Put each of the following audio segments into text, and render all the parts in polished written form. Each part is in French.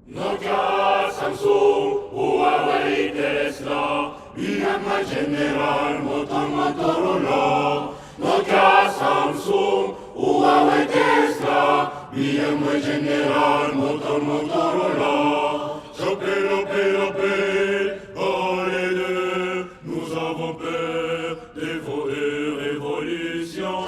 Nokia, Samsung, Huawei, Tesla, IBM, General Motorola. Nokia, Samsung, Huawei, Tesla, IBM, General Motorola. J'appelle, oh les deux, nous avons peur des révolutions.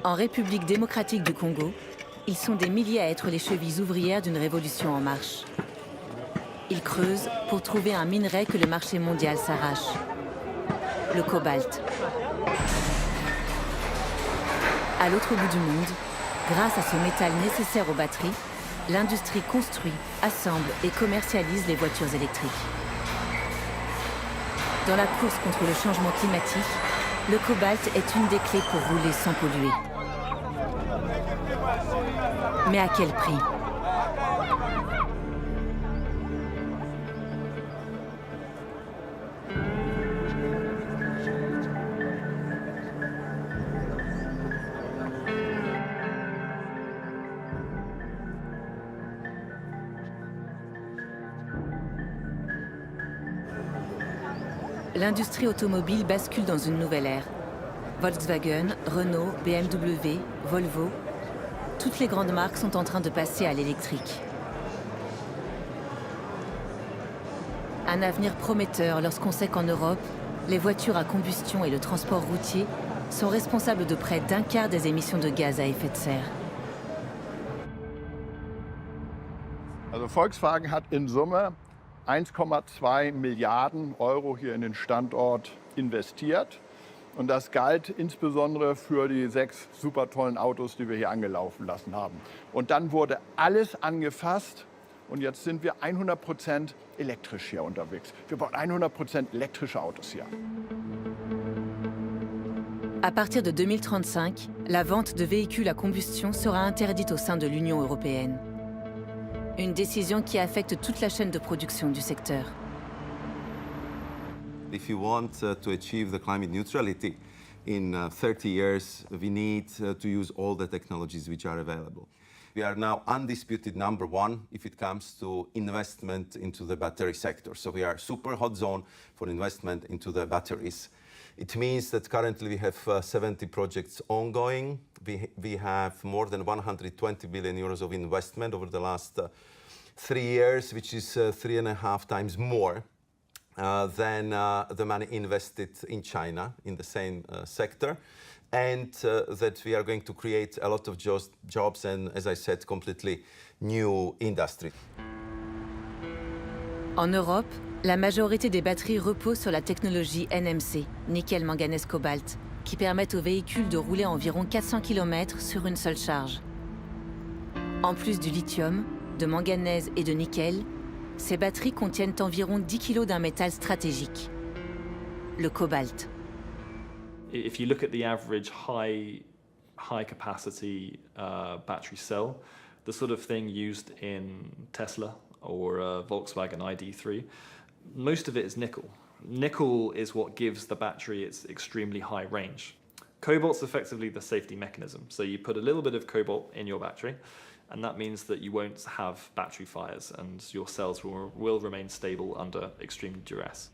En République démocratique du Congo, ils sont des milliers à être les chevilles ouvrières d'une révolution en marche. Ils creusent pour trouver un minerai que le marché mondial s'arrache, le cobalt. À l'autre bout du monde, grâce à ce métal nécessaire aux batteries, l'industrie construit, assemble et commercialise les voitures électriques. Dans la course contre le changement climatique, le cobalt est une des clés pour rouler sans polluer. Mais à quel prix ? L'industrie automobile bascule dans une nouvelle ère. Volkswagen, Renault, BMW, Volvo, toutes les grandes marques sont en train de passer à l'électrique. Un avenir prometteur lorsqu'on sait qu'en Europe, les voitures à combustion et le transport routier sont responsables de près d'un quart des émissions de gaz à effet de serre. Also Volkswagen hat in Summe 1,2 Milliarden Euro hier in den Standort investiert. Und das galt insbesondere für die 6 super tollen Autos, die wir hier angelaufen lassen haben. Und dann wurde alles angefasst und jetzt sind wir 100% elektrisch hier unterwegs. Wir bauen 100% elektrische Autos hier. À partir de 2035, la vente de véhicules à combustion sera interdite au sein de l'Union européenne. Une décision qui affecte toute la chaîne de production du secteur. If you want to achieve the climate neutrality in 30 years, we need to use all the technologies which are available. We are now undisputed number one if it comes to investment into the battery sector. So we are super hot zone for investment into the batteries. It means that currently we have 70 projects ongoing. We have more than 120 billion euros of investment over the last 3 years, which is 3.5 times more than the money invested in China in the same sector, and that we are going to create a lot of jobs and, as I said, completely new industry. En Europe, la majorité des batteries reposent sur la technologie NMC, nickel manganèse cobalt, qui permettent aux véhicules de rouler environ 400 km sur une seule charge. En plus du lithium, de manganèse et de nickel, ces batteries contiennent environ 10 kg d'un métal stratégique, le cobalt. If you look at the average high capacity battery cell, the sort of thing used in Tesla or Volkswagen ID3, most of it is nickel. Nickel is what gives the battery its extremely high range. Cobalt's effectively the safety mechanism. So you put a little bit of cobalt in your battery, and that means that you won't have battery fires and your cells will remain stable under extreme duress.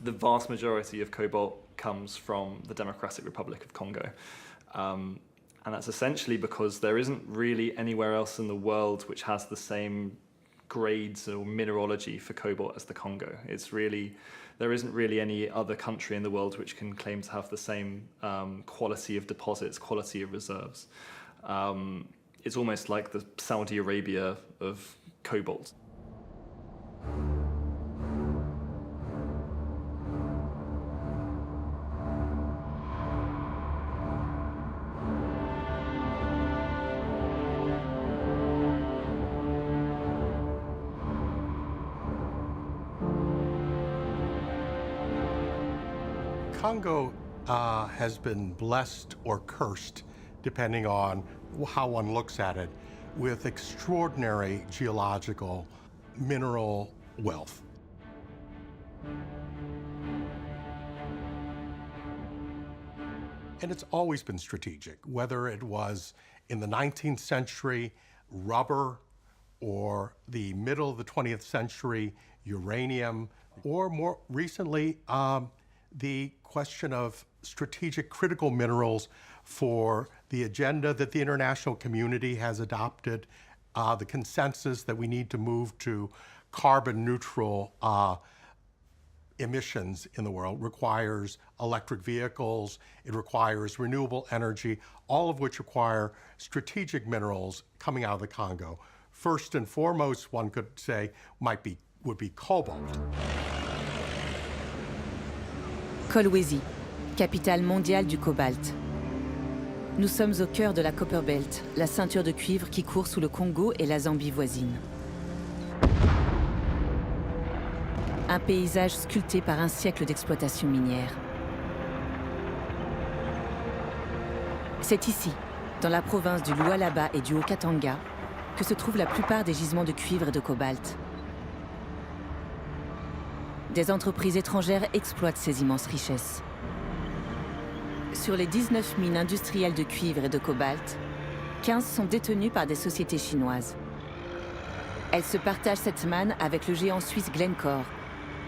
The vast majority of cobalt comes from the Democratic Republic of Congo. And that's essentially because there isn't really anywhere else in the world which has the same grades or mineralogy for cobalt as the Congo. There isn't really any other country in the world which can claim to have the same quality of deposits, quality of reserves. It's almost like the Saudi Arabia of cobalt. Congo has been blessed or cursed, depending on how one looks at it, with extraordinary geological mineral wealth. And it's always been strategic, whether it was in the 19th century, rubber, or the middle of the 20th century, uranium, or more recently, the question of strategic critical minerals for the agenda that the international community has adopted, the consensus that we need to move to carbon neutral emissions in the world requires electric vehicles, it requires renewable energy, all of which require strategic minerals coming out of the Congo. First and foremost, one could say, would be cobalt. Kolwezi, capitale mondiale du cobalt. Nous sommes au cœur de la Copper Belt, la ceinture de cuivre qui court sous le Congo et la Zambie voisine. Un paysage sculpté par un siècle d'exploitation minière. C'est ici, dans la province du Lualaba et du Haut-Katanga, que se trouvent la plupart des gisements de cuivre et de cobalt. Des entreprises étrangères exploitent ces immenses richesses. Sur les 19 mines industrielles de cuivre et de cobalt, 15 sont détenues par des sociétés chinoises. Elles se partagent cette manne avec le géant suisse Glencore,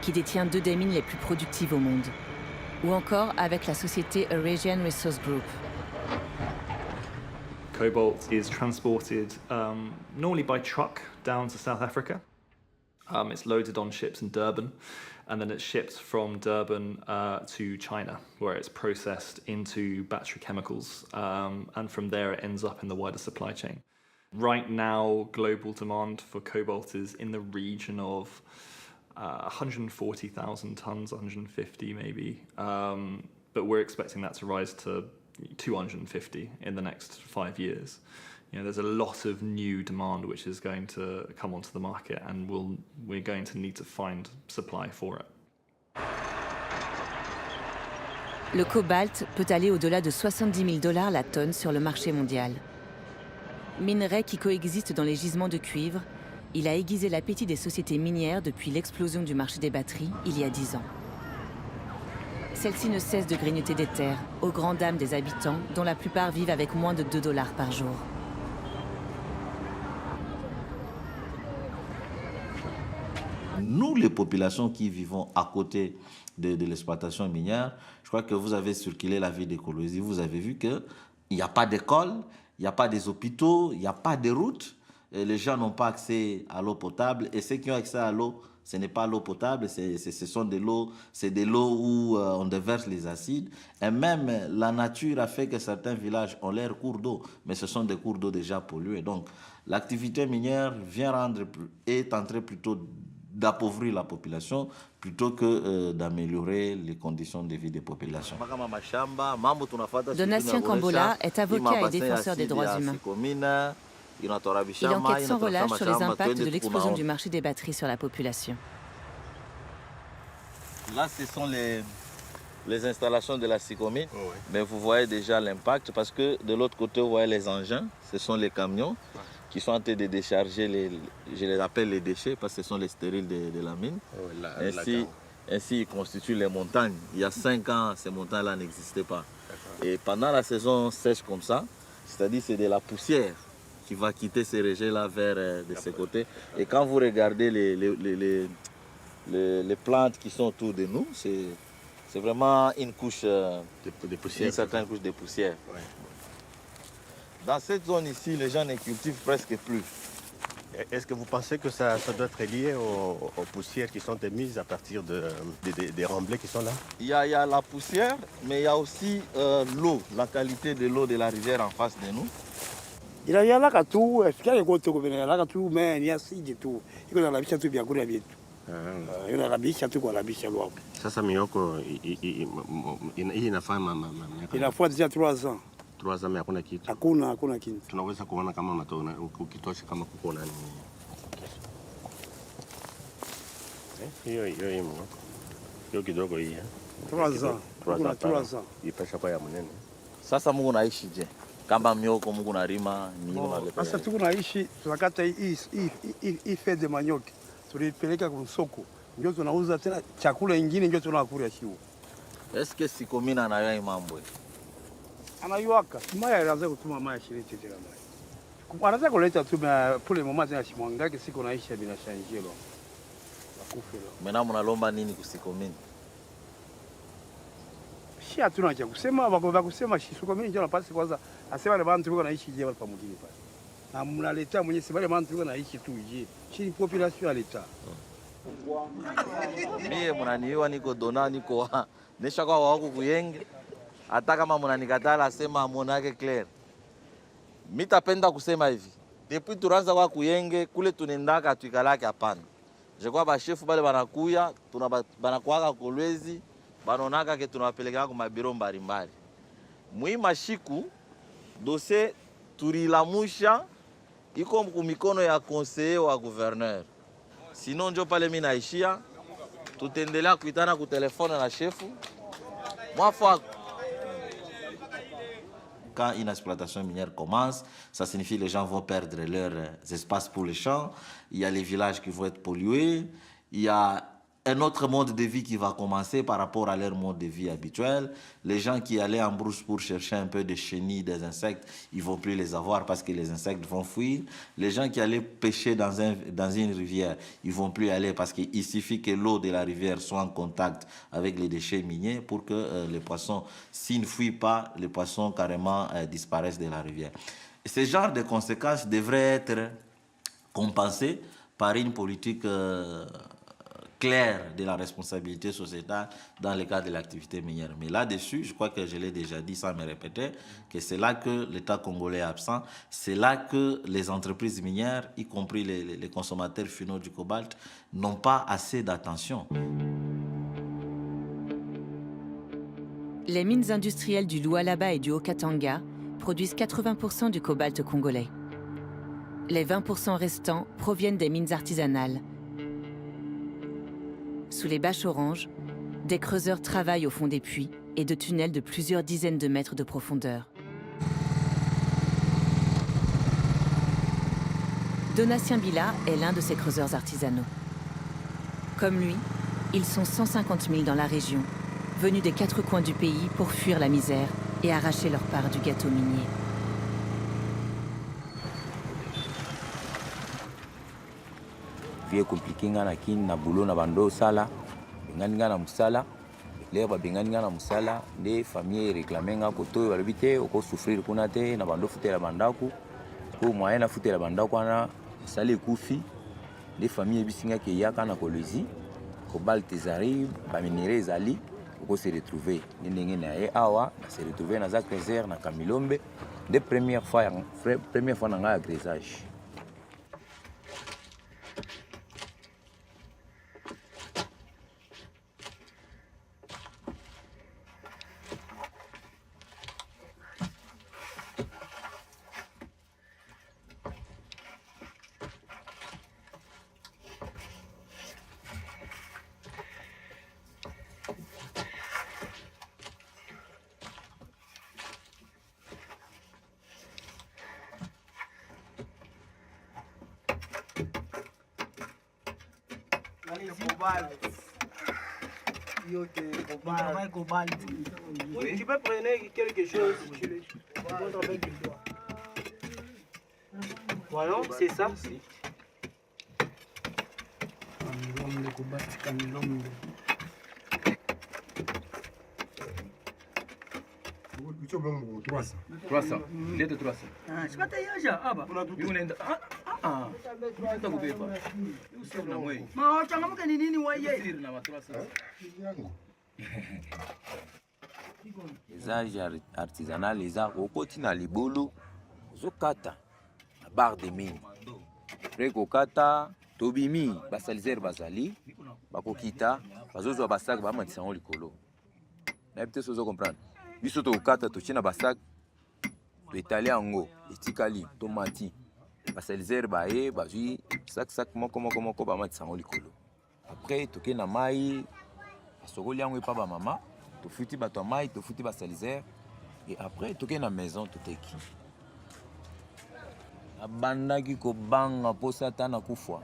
qui détient 2 des mines les plus productives au monde, ou encore avec la société Eurasian Resource Group. Cobalt is transported normally by truck down to South Africa. It's loaded on ships in Durban, and then it's shipped from Durban to China, where it's processed into battery chemicals, and from there it ends up in the wider supply chain. Right now, global demand for cobalt is in the region of 140,000 tons, 150 maybe, but we're expecting that to rise to 250 in the next 5 years. You know, there's a lot of new demand which is going to come onto the market, and we're going to need to find supply for it. Le cobalt peut aller au-delà de 70 000 $ la tonne sur le marché mondial. Minerai qui coexiste dans les gisements de cuivre, il a aiguisé l'appétit des sociétés minières depuis l'explosion du marché des batteries il y a 10 ans. Celles-ci ne cessent de grignoter des terres, aux grandes dames des habitants, dont la plupart vivent avec moins de 2 $ par jour. Nous, les populations qui vivons à côté de l'exploitation minière, je crois que vous avez circulé la ville de Kolwezi, vous avez vu qu'il n'y a pas d'école, il n'y a pas des hôpitaux, il n'y a pas de routes, et les gens n'ont pas accès à l'eau potable, et ceux qui ont accès à l'eau, ce n'est pas l'eau potable, ce sont de l'eau, c'est de l'eau où on déverse les acides. Et même la nature a fait que certains villages ont leurs cours d'eau, mais ce sont des cours d'eau déjà pollués. Donc l'activité minière est en train plutôt d'appauvrir la population plutôt que d'améliorer les conditions de vie des populations. Donatien Kambola est avocat et défenseur des droits humains. Il enquête sans relâche sur les impacts de l'explosion du marché des batteries sur la population. Là, ce sont les installations de la Sicomine, mais vous voyez déjà l'impact parce que de l'autre côté, vous voyez les engins, ce sont les camions qui sont en train de décharger, je les appelle les déchets parce que ce sont les stériles de la mine. Ainsi, ils constituent les montagnes. Il y a 5 ans, ces montagnes-là n'existaient pas. Et pendant la saison sèche comme ça, c'est-à-dire c'est de la poussière qui va quitter ces rejets-là vers de ces côtés. Et quand vous regardez les plantes qui sont autour de nous, c'est vraiment une couche de poussière, une certaine couche de poussière. Ouais. Dans cette zone ici, les gens ne cultivent presque plus. Est-ce que vous pensez que ça doit être lié aux poussières qui sont émises à partir des remblais qui sont là? Il y a la poussière, mais il y a aussi l'eau, la qualité de l'eau de la rivière en face de nous. Il y a là tout, est-ce qu'il y a là tout, mais il y a si du tout. Il y a la biche tout bien couru vite. Il y a la biche tout quoi la biche loin. Ça ça mioko il inafaa déjà 3 ans. 3 ans mais hakuna kitu. Hakuna kitu. Tunaweza kuona kama matona ukitosha kama kuko nani. Hiyo mno. Hiyo kidogo hii. 3 ans. 3 ans. Ipesha kwa ya mnene. Sasa Mungu naishi je? Kama mioko Mungu narima ni unaleta. Sasa tuko naishi tunakata hii fedha manyoki. Tulipeleka kwa soko. ndio tunauza tena chakula ingine ndio tunakula sio. Est-ce que Sikomina anayo mambo? Anayuaka. Maya anaanza kutuma maya shilingi tena maya. Anaanza kuleta tu pole mama tena shimwangake siku naisha bila shanjilo. Bakufelo. Mena mnalomba nini kusikomini? Si hatuna cha kusema, bako kusema Sikomini ndio napasi kwanza asema wale bantu wako naishi je hapa mjini pale. Na mnaleta mwenye si wale bantu wako naishi tu je. Si population aleta. Mie mnaniwa niko dona niko nesha kwa wako kuyenge. Hata kama mnanikatala sema amonake clear. Mitapenda kusema hivi. Depuis turanza kwa kuyenge kule tunendaka tuikalake hapana. Je kwa ba chef bale banakuya banakuaka Kolwezi banonaka ke tunawapeleka kwa mabiro mbalimbali. Muima shiku dossier turilamusha iko mikono ya conseiller wa gouverneur. Sinon njo pale mimi naishia tutaendelea kuitana ku telefone na chefu. Quand une exploitation minière commence, ça signifie que les gens vont perdre leurs espaces pour les champs, il y a les villages qui vont être pollués, il y a un autre mode de vie qui va commencer par rapport à leur mode de vie habituel. Les gens qui allaient en brousse pour chercher un peu de chenilles, des insectes, ils ne vont plus les avoir parce que les insectes vont fuir. Les gens qui allaient pêcher dans une rivière, ils ne vont plus aller parce qu'il suffit que l'eau de la rivière soit en contact avec les déchets miniers pour que les poissons, s'ils ne fuient pas, les poissons carrément disparaissent de la rivière. Et ce genre de conséquences devraient être compensées par une politique clair de la responsabilité sociétale dans le cadre de l'activité minière. Mais là-dessus, je crois que je l'ai déjà dit sans me répéter, que c'est là que l'État congolais est absent, c'est là que les entreprises minières, y compris les consommateurs finaux du cobalt, n'ont pas assez d'attention. Les mines industrielles du Lualaba et du Haut-Katanga produisent 80% du cobalt congolais. Les 20% restants proviennent des mines artisanales. Sous les bâches oranges, des creuseurs travaillent au fond des puits et de tunnels de plusieurs dizaines de mètres de profondeur. Donatien Bila est l'un de ces creuseurs artisanaux. Comme lui, ils sont 150 000 dans la région, venus des 4 coins du pays pour fuir la misère et arracher leur part du gâteau minier. Vie compliqué ngana kin na boulot na bando sala bengani ngana musala leba bengani ngana musala de famille réclamer nga koto balibite oko souffrir kuna te na bando futela bandaku ko moyen na futela bandaku ana sale kufi de famille bisinga ke yaka na Kolwezi cobalt ezari ba minerais ali oko se retrouver ndenge na e awa na se retrouver na za creuseur na Kamilombe de première fois na nga agrésage. Tu peux prendre quelque chose, tu le montres avec le doigt. Voilà, c'est ça. Les âges artisanales, les arts au quotidien, les boulot, zokata, la barre de mine. Rekokata, tobimi, basalizer basali, bakokita, bazozo basak, bamatisa likolo. Na peut-être sozo comprendre. Biso to kata to china basak, to étaler ango, etikali, tomati. Basalizer bae, bazui, sac moko bamatisa likolo. Après toke na mai, basokoli yango epa ba mama. Tu foutis bateau maï, tu foutis basalizer et après tu es dans la maison tout est qui. Abanda qui ko banga po satana kufwa.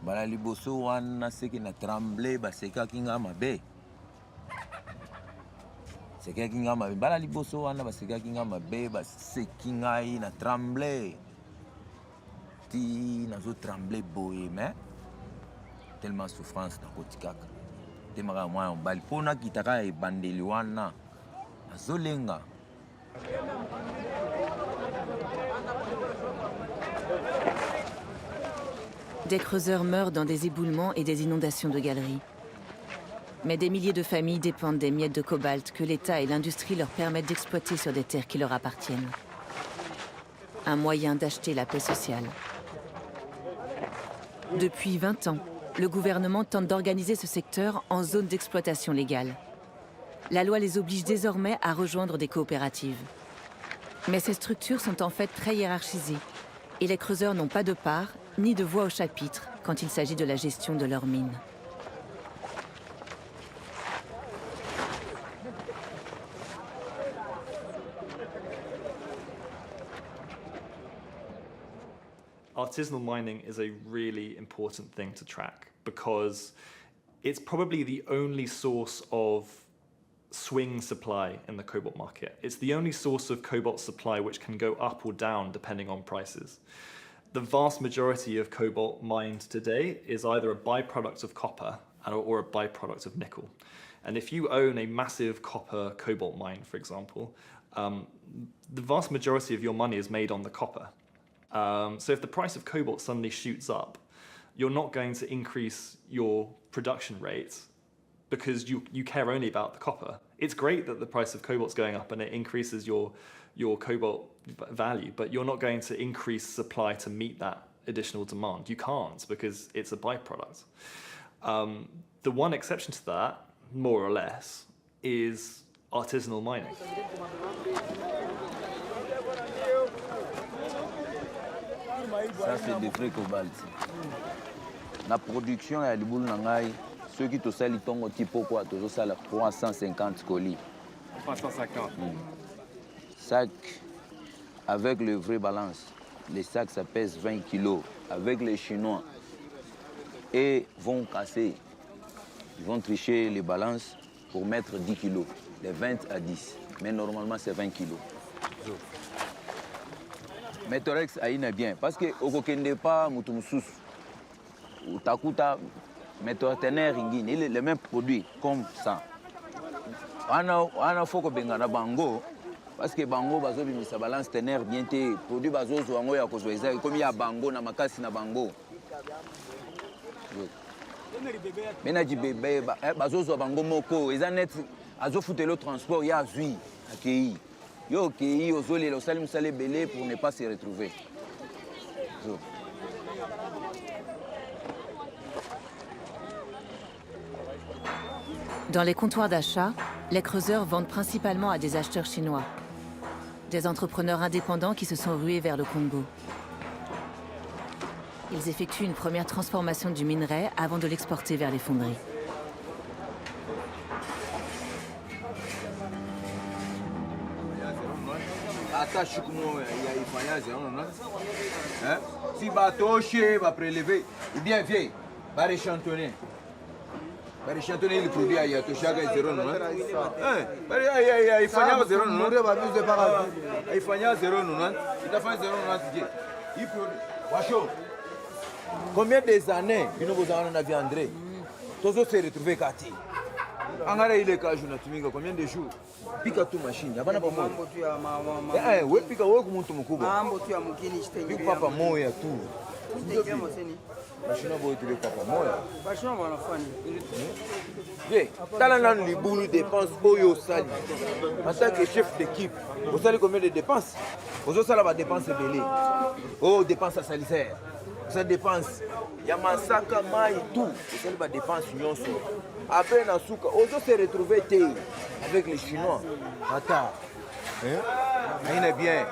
Bala liboso wana seki na tremble basekaki nga mabe. Sekaki nga mabe. Bala liboso wana basekaki nga mabe baseki ngai na tremble. Ti nazo tremble boye mais tellement souffrance na kotikaka. Te maka mwa mbali pona kitaka ebandeli wana azolenga. Des creuseurs meurent dans des éboulements et des inondations de galeries. Mais des milliers de familles dépendent des miettes de cobalt que l'État et l'industrie leur permettent d'exploiter sur des terres qui leur appartiennent. Un moyen d'acheter la paix sociale. Depuis 20 ans, le gouvernement tente d'organiser ce secteur en zone d'exploitation légale. La loi les oblige désormais à rejoindre des coopératives. Mais ces structures sont en fait très hiérarchisées et les creuseurs n'ont pas de part ni de voix au chapitre quand il s'agit de la gestion de leurs mines. Artisanal mining is a really important thing to track because it's probably the only source of swing supply in the cobalt market. It's the only source of cobalt supply which can go up or down depending on prices. The vast majority of cobalt mined today is either a byproduct of copper or a byproduct of nickel. And if you own a massive copper cobalt mine, for example, the vast majority of your money is made on the copper. So if the price of cobalt suddenly shoots up, you're not going to increase your production rates because you care only about the copper. It's great that the price of cobalt's going up and it increases your cobalt value, but you're not going to increase supply to meet that additional demand. You can't because it's a byproduct. The one exception to that, more or less, is artisanal mining. Ça c'est des vrais cobalt. La production ya libulu na ngai ceux qui tosali tongo tipo quoi tozosala 350 colis. 350. Sac avec le vrai balance. Les sacs ça pèse 20 kilos avec les Chinois et vont casser. Ils vont tricher les balances pour mettre 10 kilos, de 20 à 10. Mais normalement c'est 20 kilos. Metorex aina bien parce que okokende pas mutu mususu utakuta métotenaire ingine il est le même produit comme ça ana foko bengana bango parce que bango bazobimisa balance tenaire bien te produit bazozo yango ya kozwa ezali comme ya bango na makasi na bango mena di bébé bazozo bango moko eza net azofutelo transport ya zui akei yo okei ozolela osali mosala ebele pour ne pas se retrouver. Dans les comptoirs d'achat, les creuseurs vendent principalement à des acheteurs chinois, des entrepreneurs indépendants qui se sont rués vers le Congo. Ils effectuent une première transformation du minerai avant de l'exporter vers les fonderies. Si batoche va prélever, ou bien viens, va réchantonner. Va réchantonner le produit à Yatoshaka 0, non? Il fanya 0, non? Il fanya 0, non? Il t'a fait 0, non? Il produit. Wacho, combien des années nous avons vu André? Tous se retrouver Kati. Angara il est cajou na tuminga combien de jours? Pika tu machine, yabana pa moya. We pika wewe kumuntu mkubwa. Mambo tu ya mkini shitengele. Pika papa moya tu. Shitengele moseni. Bashina boy tu papa moya. Bashina wanafanya. Bien, tala nan libulu dépenses oyo sali. En tant que chef d'équipe, vous savez combien de dépenses? Vous savez la dépense belé. Oh, dépenses à salitaire. Ça dépense. Ya masaka mai tout. Vous savez la dépense nyonso. Après Nasuka, on se retrouver avec les Chinois. Attends. Il est bien.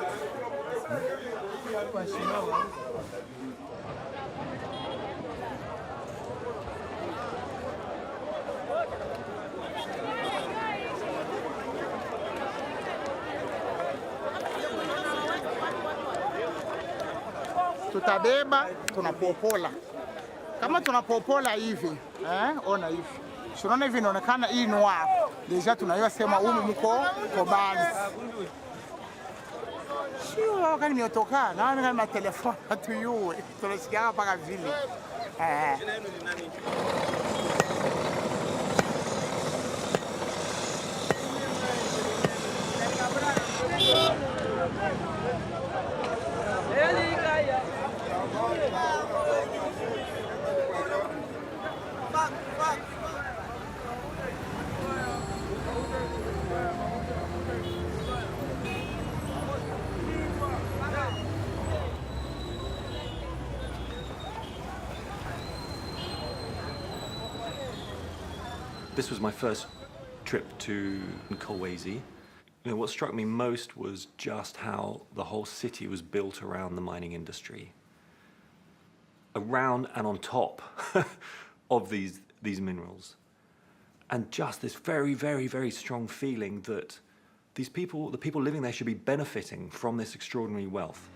Tutabeba, tunapopola. Kama tunapopola hivi, ona hivi. Tunaona hivi inaonekana hii noir. Deja tunaiwa sema humu mko cobalt. Sio wakati nimetoka, naona kama telefoni tuyue. Tunasikia mpaka vile. This was my first trip to Kolwezi. What struck me most was just how the whole city was built around the mining industry, around and on top of these minerals, and just this very, very, very strong feeling that the people living there should be benefiting from this extraordinary wealth,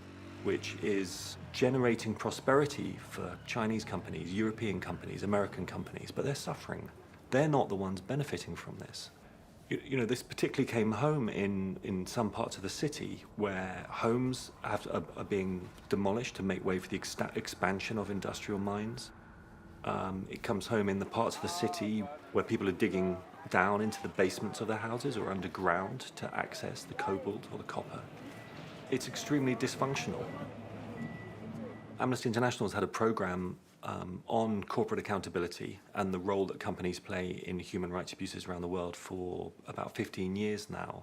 which is generating prosperity for Chinese companies, European companies, American companies, but they're suffering. They're not the ones benefiting from this. This particularly came home in some parts of the city where homes are being demolished to make way for the expansion of industrial mines. It comes home in the parts of the city where people are digging down into the basements of their houses or underground to access the cobalt or the copper. It's extremely dysfunctional. Amnesty International has had a program on corporate accountability and the role that companies play in human rights abuses around the world for about 15 years now.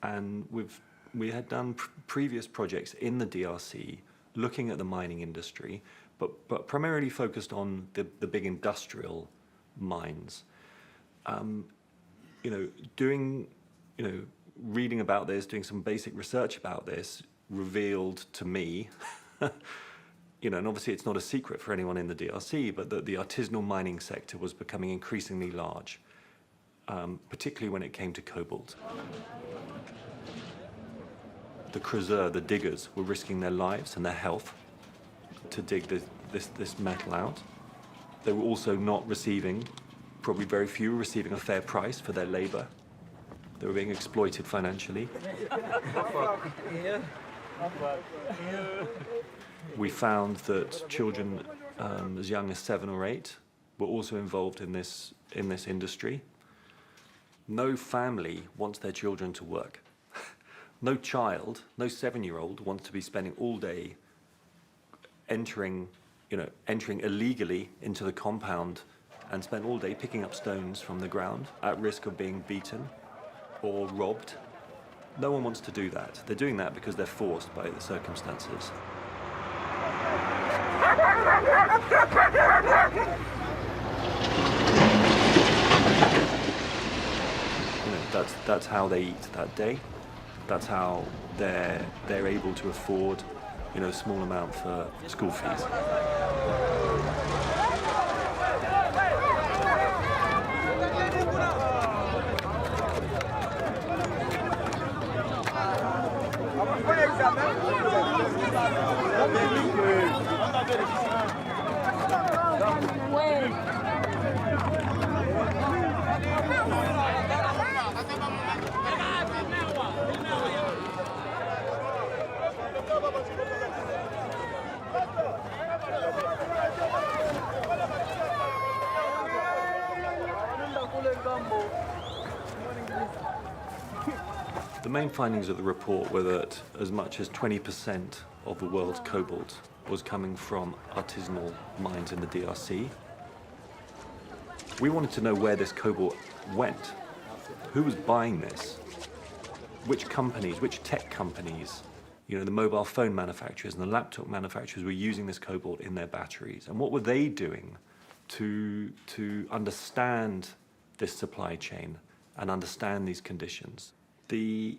And we had done previous projects in the DRC looking at the mining industry, but primarily focused on the big industrial mines. Reading about this, doing some basic research about this revealed to me and obviously it's not a secret for anyone in the DRC, but that the artisanal mining sector was becoming increasingly large, particularly when it came to cobalt. The creuseurs, the diggers, were risking their lives and their health to dig this metal out. They were also not receiving, probably very few were receiving a fair price for their labor. They were being exploited financially. We found that children as young as 7 or 8 were also involved in this industry. No family wants their children to work. No child, no 7-year-old wants to be spending all day entering illegally into the compound and spend all day picking up stones from the ground at risk of being beaten or robbed. No one wants to do that. They're doing that because they're forced by the circumstances. That's how they eat that day. That's how they're able to afford, a small amount for school fees. The main findings of the report were that as much as 20% of the world's cobalt was coming from artisanal mines in the DRC. We wanted to know where this cobalt went. Who was buying this? Which companies, which tech companies, the mobile phone manufacturers and the laptop manufacturers were using this cobalt in their batteries? And what were they doing to understand this supply chain and understand these conditions? The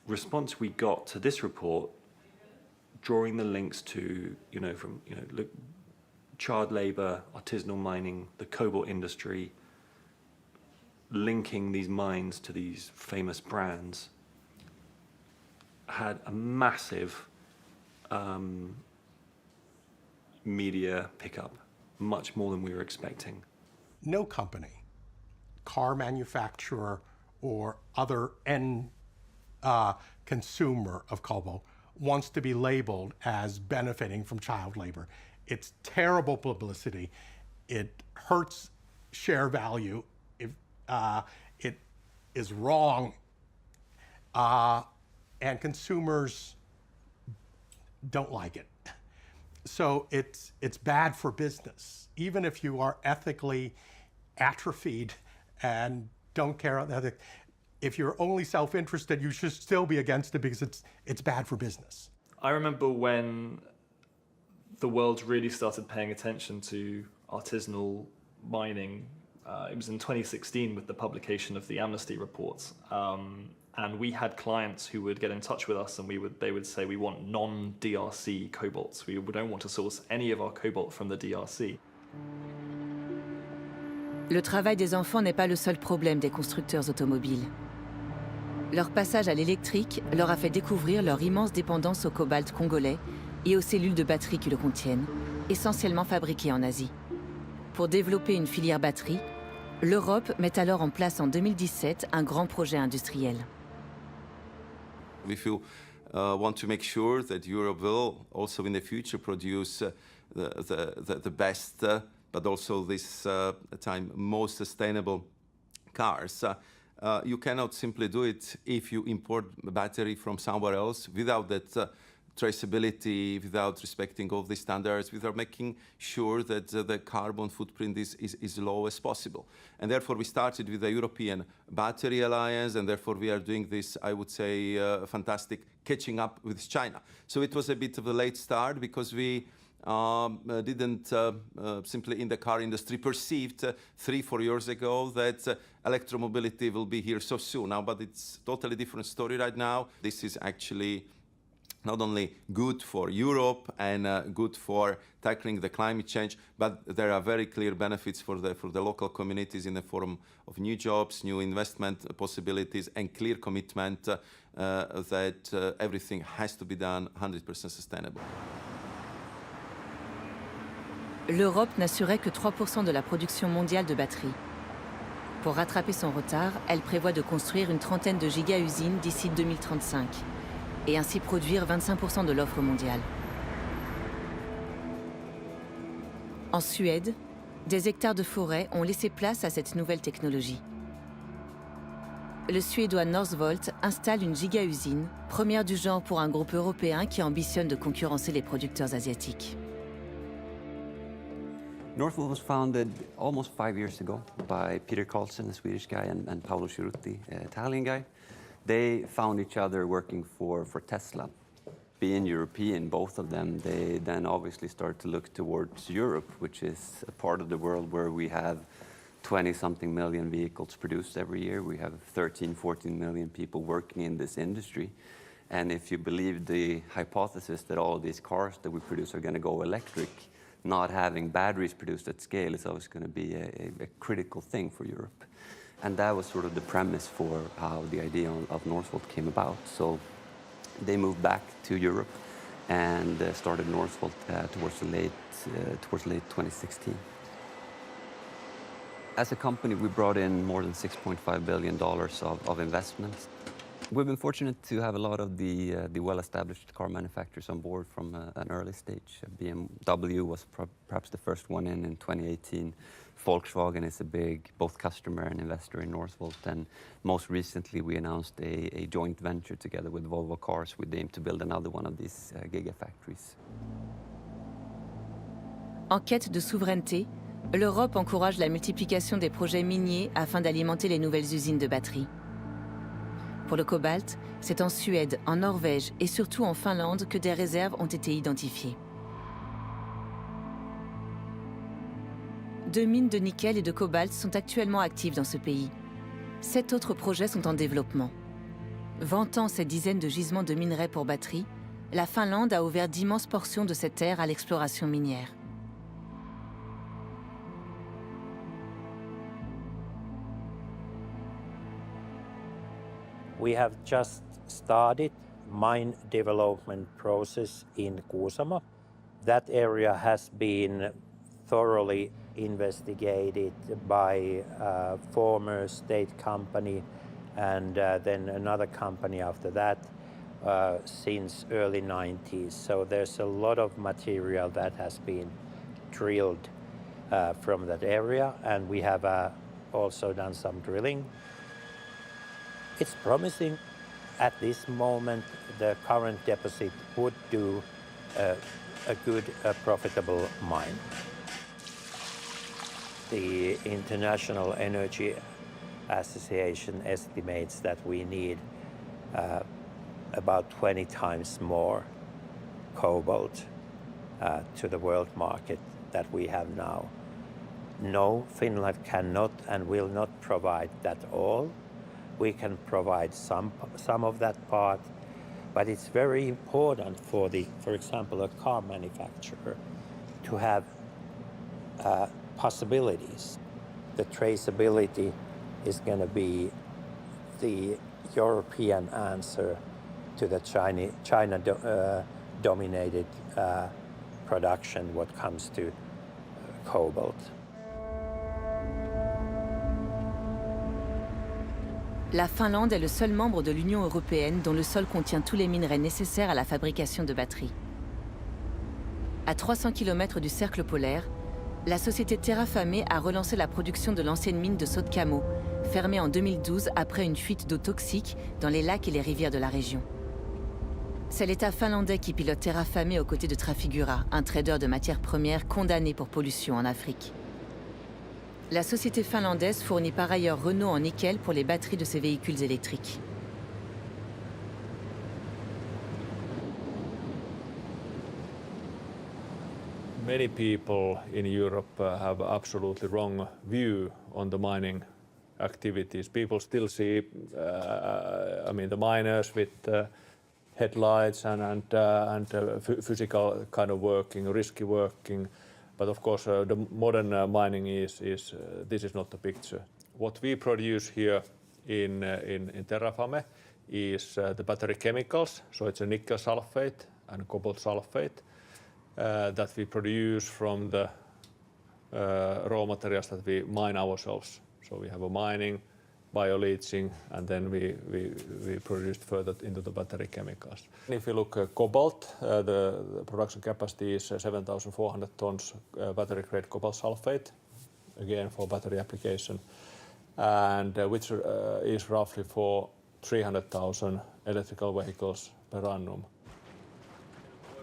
response we got to this report, drawing the links to, child labor, artisanal mining, the cobalt industry, linking these mines to these famous brands, had a massive media pickup. much more than we were expecting. No company, car manufacturer, or other end consumer of cobalt wants to be labeled as benefiting from child labor. It's terrible publicity. It hurts share value. If, it is wrong, and consumers don't like it. So it's bad for business. Even if you are ethically atrophied and don't care about ethics, if you're only self-interested, you should still be against it because it's bad for business. I remember when the world really started paying attention to artisanal mining. It was in 2016 with the publication of the Amnesty reports. And we had clients who would get in touch with us and they would say, we want non-DRC cobalts. We don't want to source any of our cobalt from the DRC. Le travail des enfants n'est pas le seul problème des constructeurs automobiles. Leur passage à l'électrique leur a fait découvrir leur immense dépendance au cobalt congolais et aux cellules de batterie qui le contiennent, essentiellement fabriquées en Asie. Pour développer une filière batterie, l'Europe met alors en place en 2017 un grand projet industriel. If you want to make sure that Europe will also in the future produce the best, but also this time most sustainable cars, you cannot simply do it if you import battery from somewhere else without that traceability, without respecting all the standards, without making sure that the carbon footprint is low as possible. And therefore we started with the European Battery Alliance, and therefore we are doing this, I would say, fantastic catching up with China. So it was a bit of a late start because we didn't simply in the car industry perceived 3-4 years ago that electromobility will be here so soon now, but it's totally different story right now. This is actually not only good for Europe and good for tackling the climate change, but there are very clear benefits for the local communities in the form of new jobs, new investment possibilities, and clear commitment that everything has to be done 100% sustainable. L'Europe n'assurait que 3% de la production mondiale de batteries. Pour rattraper son retard, elle prévoit de construire une trentaine de giga-usines d'ici 2035 et ainsi produire 25% de l'offre mondiale. En Suède, des hectares de forêt ont laissé place à cette nouvelle technologie. Le Suédois Northvolt installe une giga-usine, première du genre pour un groupe européen qui ambitionne de concurrencer les producteurs asiatiques. Northvolt was founded almost 5 years ago by Peter Carlson, a Swedish guy, and Paolo Cirutti, an Italian guy. They found each other working for Tesla. Being European, both of them, they then obviously start to look towards Europe, which is a part of the world where we have 20-something million vehicles produced every year. We have 13-14 million people working in this industry. And if you believe the hypothesis that all of these cars that we produce are going to go electric, not having batteries produced at scale is always going to be a critical thing for Europe. And that was sort of the premise for how the idea of Northvolt came about. So they moved back to Europe and started Northvolt towards late 2016. As a company, we brought in more than $6.5 billion of investments. We've been fortunate to have a lot of the well-established car manufacturers on board from an early stage. BMW was perhaps the first one in 2018. Volkswagen is a big both customer and investor in Northvolt. And most recently, we announced a joint venture together with Volvo Cars with the aim to build another one of these gigafactories. En quête de souveraineté, l'Europe encourage la multiplication des projets miniers afin d'alimenter les nouvelles usines de batteries. Pour le cobalt, c'est en Suède, en Norvège et surtout en Finlande que des réserves ont été identifiées. 2 mines de nickel et de cobalt sont actuellement actives dans ce pays. 7 autres projets sont en développement. Vantant ces dizaines de gisements de minerais pour batteries, la Finlande a ouvert d'immenses portions de cette terre à l'exploration minière. We have just started mine development process in Kuusamo. That area has been thoroughly investigated by a former state company and then another company after that since early 90s. So there's a lot of material that has been drilled from that area, and we have also done some drilling. It's promising. At this moment, the current deposit would do a good, profitable mine. The International Energy Association estimates that we need about 20 times more cobalt to the world market that we have now. No, Finland cannot and will not provide that all. We can provide some of that part, but it's very important for example, a car manufacturer to have possibilities. The traceability is going to be the European answer to the China-dominated production when it comes to cobalt. La Finlande est le seul membre de l'Union européenne dont le sol contient tous les minerais nécessaires à la fabrication de batteries. À 300 km du cercle polaire, la société Terrafame a relancé la production de l'ancienne mine de Sotkamo, fermée en 2012 après une fuite d'eau toxique dans les lacs et les rivières de la région. C'est l'État finlandais qui pilote Terrafame aux côtés de Trafigura, un trader de matières premières condamné pour pollution en Afrique. La société finlandaise fournit par ailleurs Renault en nickel pour les batteries de ses véhicules électriques. Many people in Europe have absolutely wrong view on the mining activities. People still see, the miners with headlights and physical kind of working, risky working. But of course, the modern mining is this is not the picture. What we produce here in Terrafame is the battery chemicals. So it's a nickel sulfate and cobalt sulfate that we produce from the raw materials that we mine ourselves. So we have a mining, bioleaching, and then we produce further into the battery chemicals. If you look at cobalt, the production capacity is 7,400 tons battery-grade cobalt sulfate, again for battery application, and which is roughly for 300,000 electrical vehicles per annum.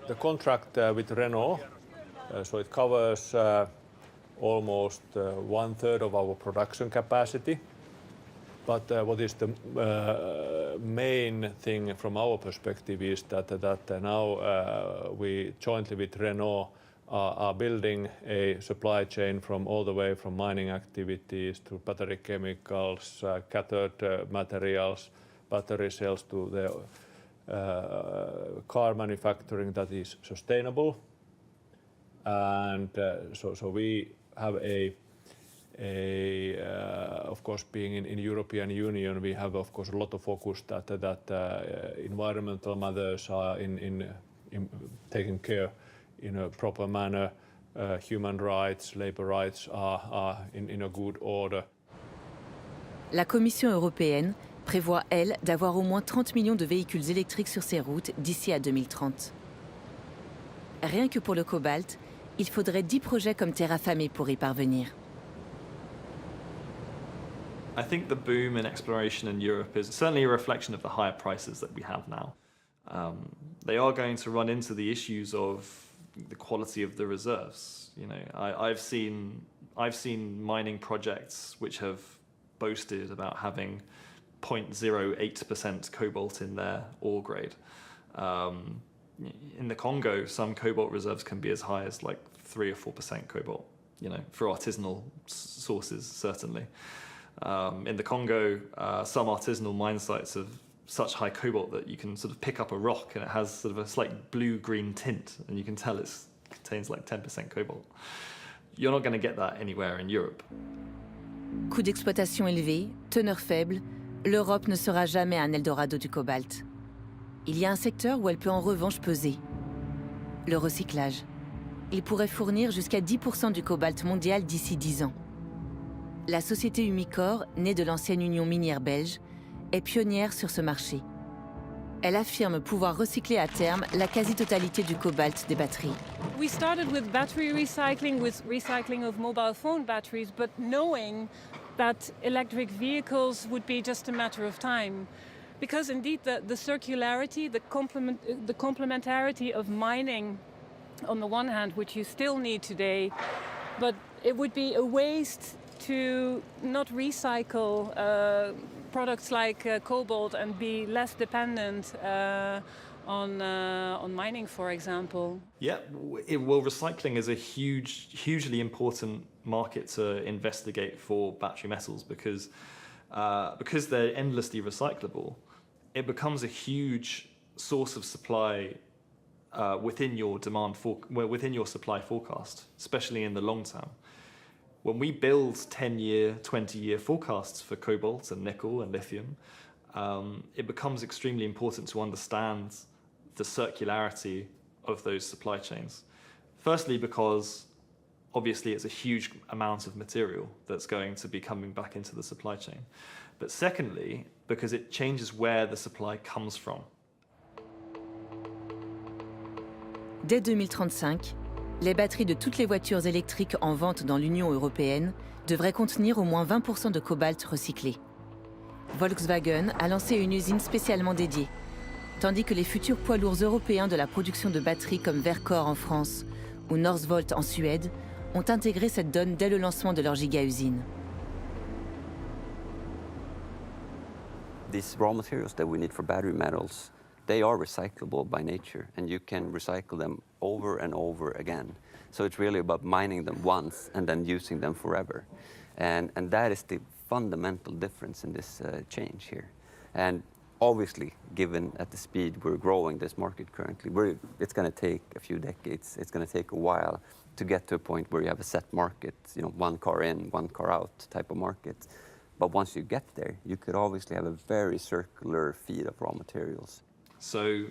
The contract with Renault, so it covers almost 1/3 of our production capacity. But what is the main thing from our perspective is that now we jointly with Renault are building a supply chain from all the way from mining activities to battery chemicals, cathode materials, battery cells to the car manufacturing that is sustainable. And so we have of course, being in European Union, we have of course a lot of focus that environmental matters are in taken care in a proper manner. Human rights, labor rights are in a good order. La Commission européenne prévoit, elle, d'avoir au moins 30 millions de véhicules électriques sur ses routes d'ici à 2030. Rien que pour le cobalt, il faudrait 10 projets comme Terrafame pour y parvenir. I think the boom in exploration in Europe is certainly a reflection of the higher prices that we have now. They are going to run into the issues of the quality of the reserves. You know, I've seen mining projects which have boasted about having 0.08% cobalt in their ore grade. In the Congo, some cobalt reserves can be as high as like 3 or 4% cobalt. You know, for artisanal sources, certainly. In the Congo, some artisanal mine sites have such high cobalt that you can sort of pick up a rock and it has sort of a slight blue-green tint, and you can tell it contains like 10% cobalt. You're not going to get that anywhere in Europe. Coût d'exploitation élevé, teneur faible, l'Europe ne sera jamais un Eldorado du cobalt. Il y a un secteur où elle peut en revanche peser. Le recyclage. Il pourrait fournir jusqu'à 10% du cobalt mondial d'ici 10 ans. La société Umicore, née de l'ancienne Union minière belge, est pionnière sur ce marché. Elle affirme pouvoir recycler à terme la quasi-totalité du cobalt des batteries. We started with battery recycling, with recycling of mobile phone batteries, but knowing that electric vehicles would be just a matter of time. Because indeed the circularity, the complementarity of mining on the one hand, which you still need today, but it would be a waste to not recycle products like cobalt and be less dependent on mining, for example. Yeah, well, recycling is a hugely important market to investigate for battery metals because they're endlessly recyclable. It becomes a huge source of supply within your within your supply forecast, especially in the long term. When we build 10-year, 20-year forecasts for cobalt and nickel and lithium, it becomes extremely important to understand the circularity of those supply chains. Firstly, because obviously it's a huge amount of material that's going to be coming back into the supply chain. But secondly, because it changes where the supply comes from. Dès 2035, les batteries de toutes les voitures électriques en vente dans l'Union européenne devraient contenir au moins 20% de cobalt recyclé. Volkswagen a lancé une usine spécialement dédiée, tandis que les futurs poids lourds européens de la production de batteries comme Verkor en France ou Northvolt en Suède ont intégré cette donne dès le lancement de leur giga-usine. These raw materials that we need for battery metals, they are recyclable by nature, and you can recycle them over and over again. So it's really about mining them once and then using them forever. And that is the fundamental difference in this change here. And obviously, given at the speed we're growing this market currently, it's going to take a few decades. It's going to take a while to get to a point where you have a set market, you know, one car in, one car out type of market. But once you get there, you could obviously have a very circular feed of raw materials. So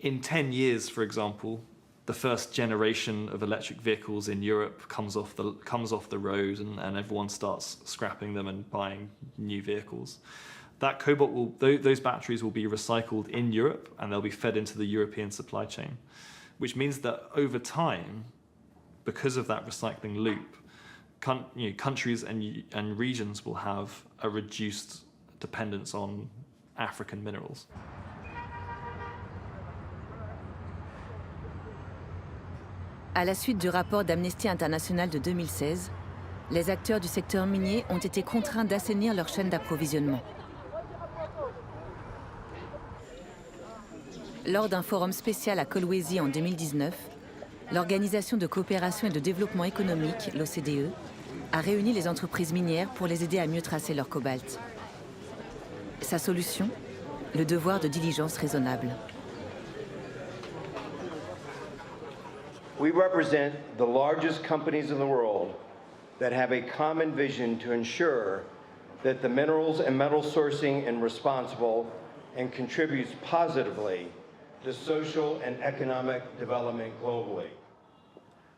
in 10 years, for example, the first generation of electric vehicles in Europe comes off the road and everyone starts scrapping them and buying new vehicles. That cobalt those batteries will be recycled in Europe and they'll be fed into the European supply chain, which means that over time, because of that recycling loop, countries and regions will have a reduced dependence on African minerals. À la suite du rapport d'Amnesty International de 2016, les acteurs du secteur minier ont été contraints d'assainir leur chaîne d'approvisionnement. Lors d'un forum spécial à Kolwezi en 2019, l'Organisation de coopération et de développement économique, l'OCDE, a réuni les entreprises minières pour les aider à mieux tracer leur cobalt. Sa solution ? Le devoir de diligence raisonnable. We represent the largest companies in the world that have a common vision to ensure that the minerals and metal sourcing is responsible and contributes positively to social and economic development globally.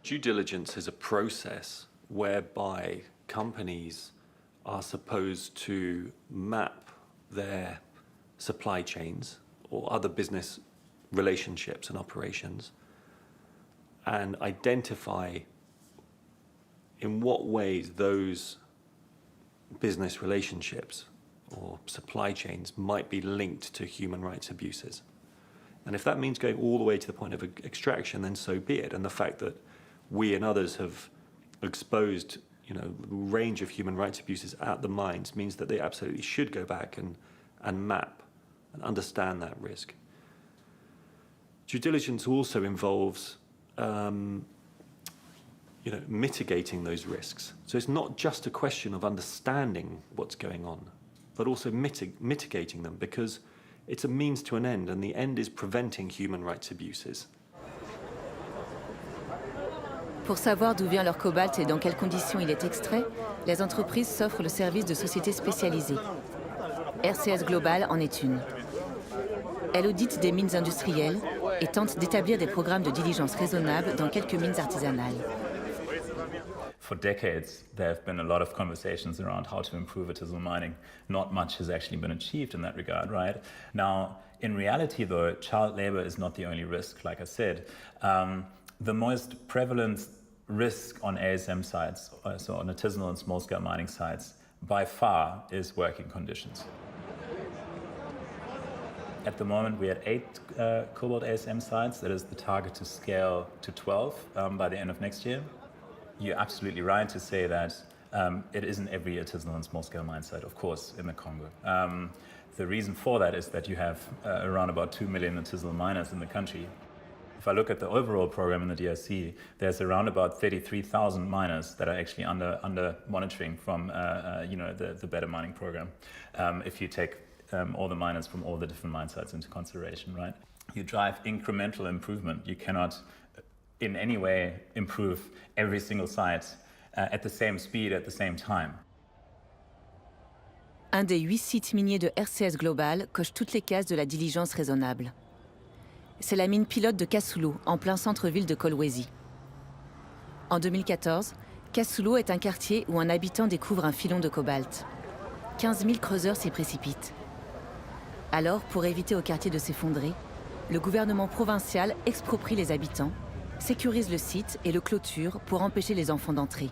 Due diligence is a process whereby companies are supposed to map their supply chains or other business relationships and operations and identify in what ways those business relationships or supply chains might be linked to human rights abuses. And if that means going all the way to the point of extraction, then so be it. And the fact that we and others have exposed, a range of human rights abuses at the mines means that they absolutely should go back and map and understand that risk. Due diligence also involves mitigating those risks. So it's not just a question of understanding what's going on, but also mitigating them, because it's a means to an end, and the end is preventing human rights abuses. Pour savoir d'où vient leur cobalt et dans quelles conditions il est extrait, les entreprises s'offrent le service de sociétés spécialisées. RCS Global en est une. Elle audite des mines industrielles et tente d'établir des programmes de diligence raisonnables dans quelques mines artisanales. For decades, there have been a lot of conversations around how to improve artisanal mining. Not much has actually been achieved in that regard, right? Now, in reality, though, child labor is not the only risk, like I said. The most prevalent risk on ASM sites, so on artisanal and small-scale mining sites, by far is working conditions. At the moment, we're at 8 cobalt ASM sites. That is the target to scale to 12 by the end of next year. You're absolutely right to say that it isn't every artisanal and small-scale mine site, of course, in the Congo. The reason for that is that you have around about 2 million artisanal miners in the country. If I look at the overall program in the DRC, there's around about 33,000 miners that are actually under monitoring from the Better Mining program. If you take all the miners from all the different mine sites into consideration, right? You drive incremental improvement. You cannot in any way improve every single site at the same speed, at the same time. Un des 8 sites miniers de RCS Global coche toutes les cases de la diligence raisonnable. C'est la mine pilote de Kassoulou, en plein centre-ville de Kolwezi. En 2014, Kassoulou est un quartier où un habitant découvre un filon de cobalt. 15 000 creuseurs s'y précipitent. Alors, pour éviter au quartier de s'effondrer, le gouvernement provincial exproprie les habitants, sécurise le site et le clôture pour empêcher les enfants d'entrer.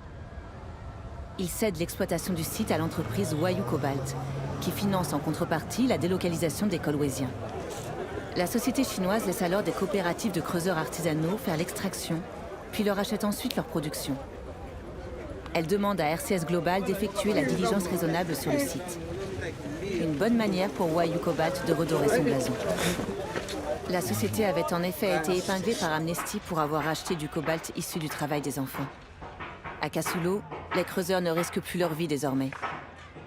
Il cède l'exploitation du site à l'entreprise Wayou Cobalt, qui finance en contrepartie la délocalisation des Kolweziens. La société chinoise laisse alors des coopératives de creuseurs artisanaux faire l'extraction, puis leur achète ensuite leur production. Elle demande à RCS Global d'effectuer la diligence raisonnable sur le site. Une bonne manière pour Wayou Cobalt de redorer son blason. La société avait en effet été épinglée par Amnesty pour avoir acheté du cobalt issu du travail des enfants. À Kassoulou, les creuseurs ne risquent plus leur vie désormais,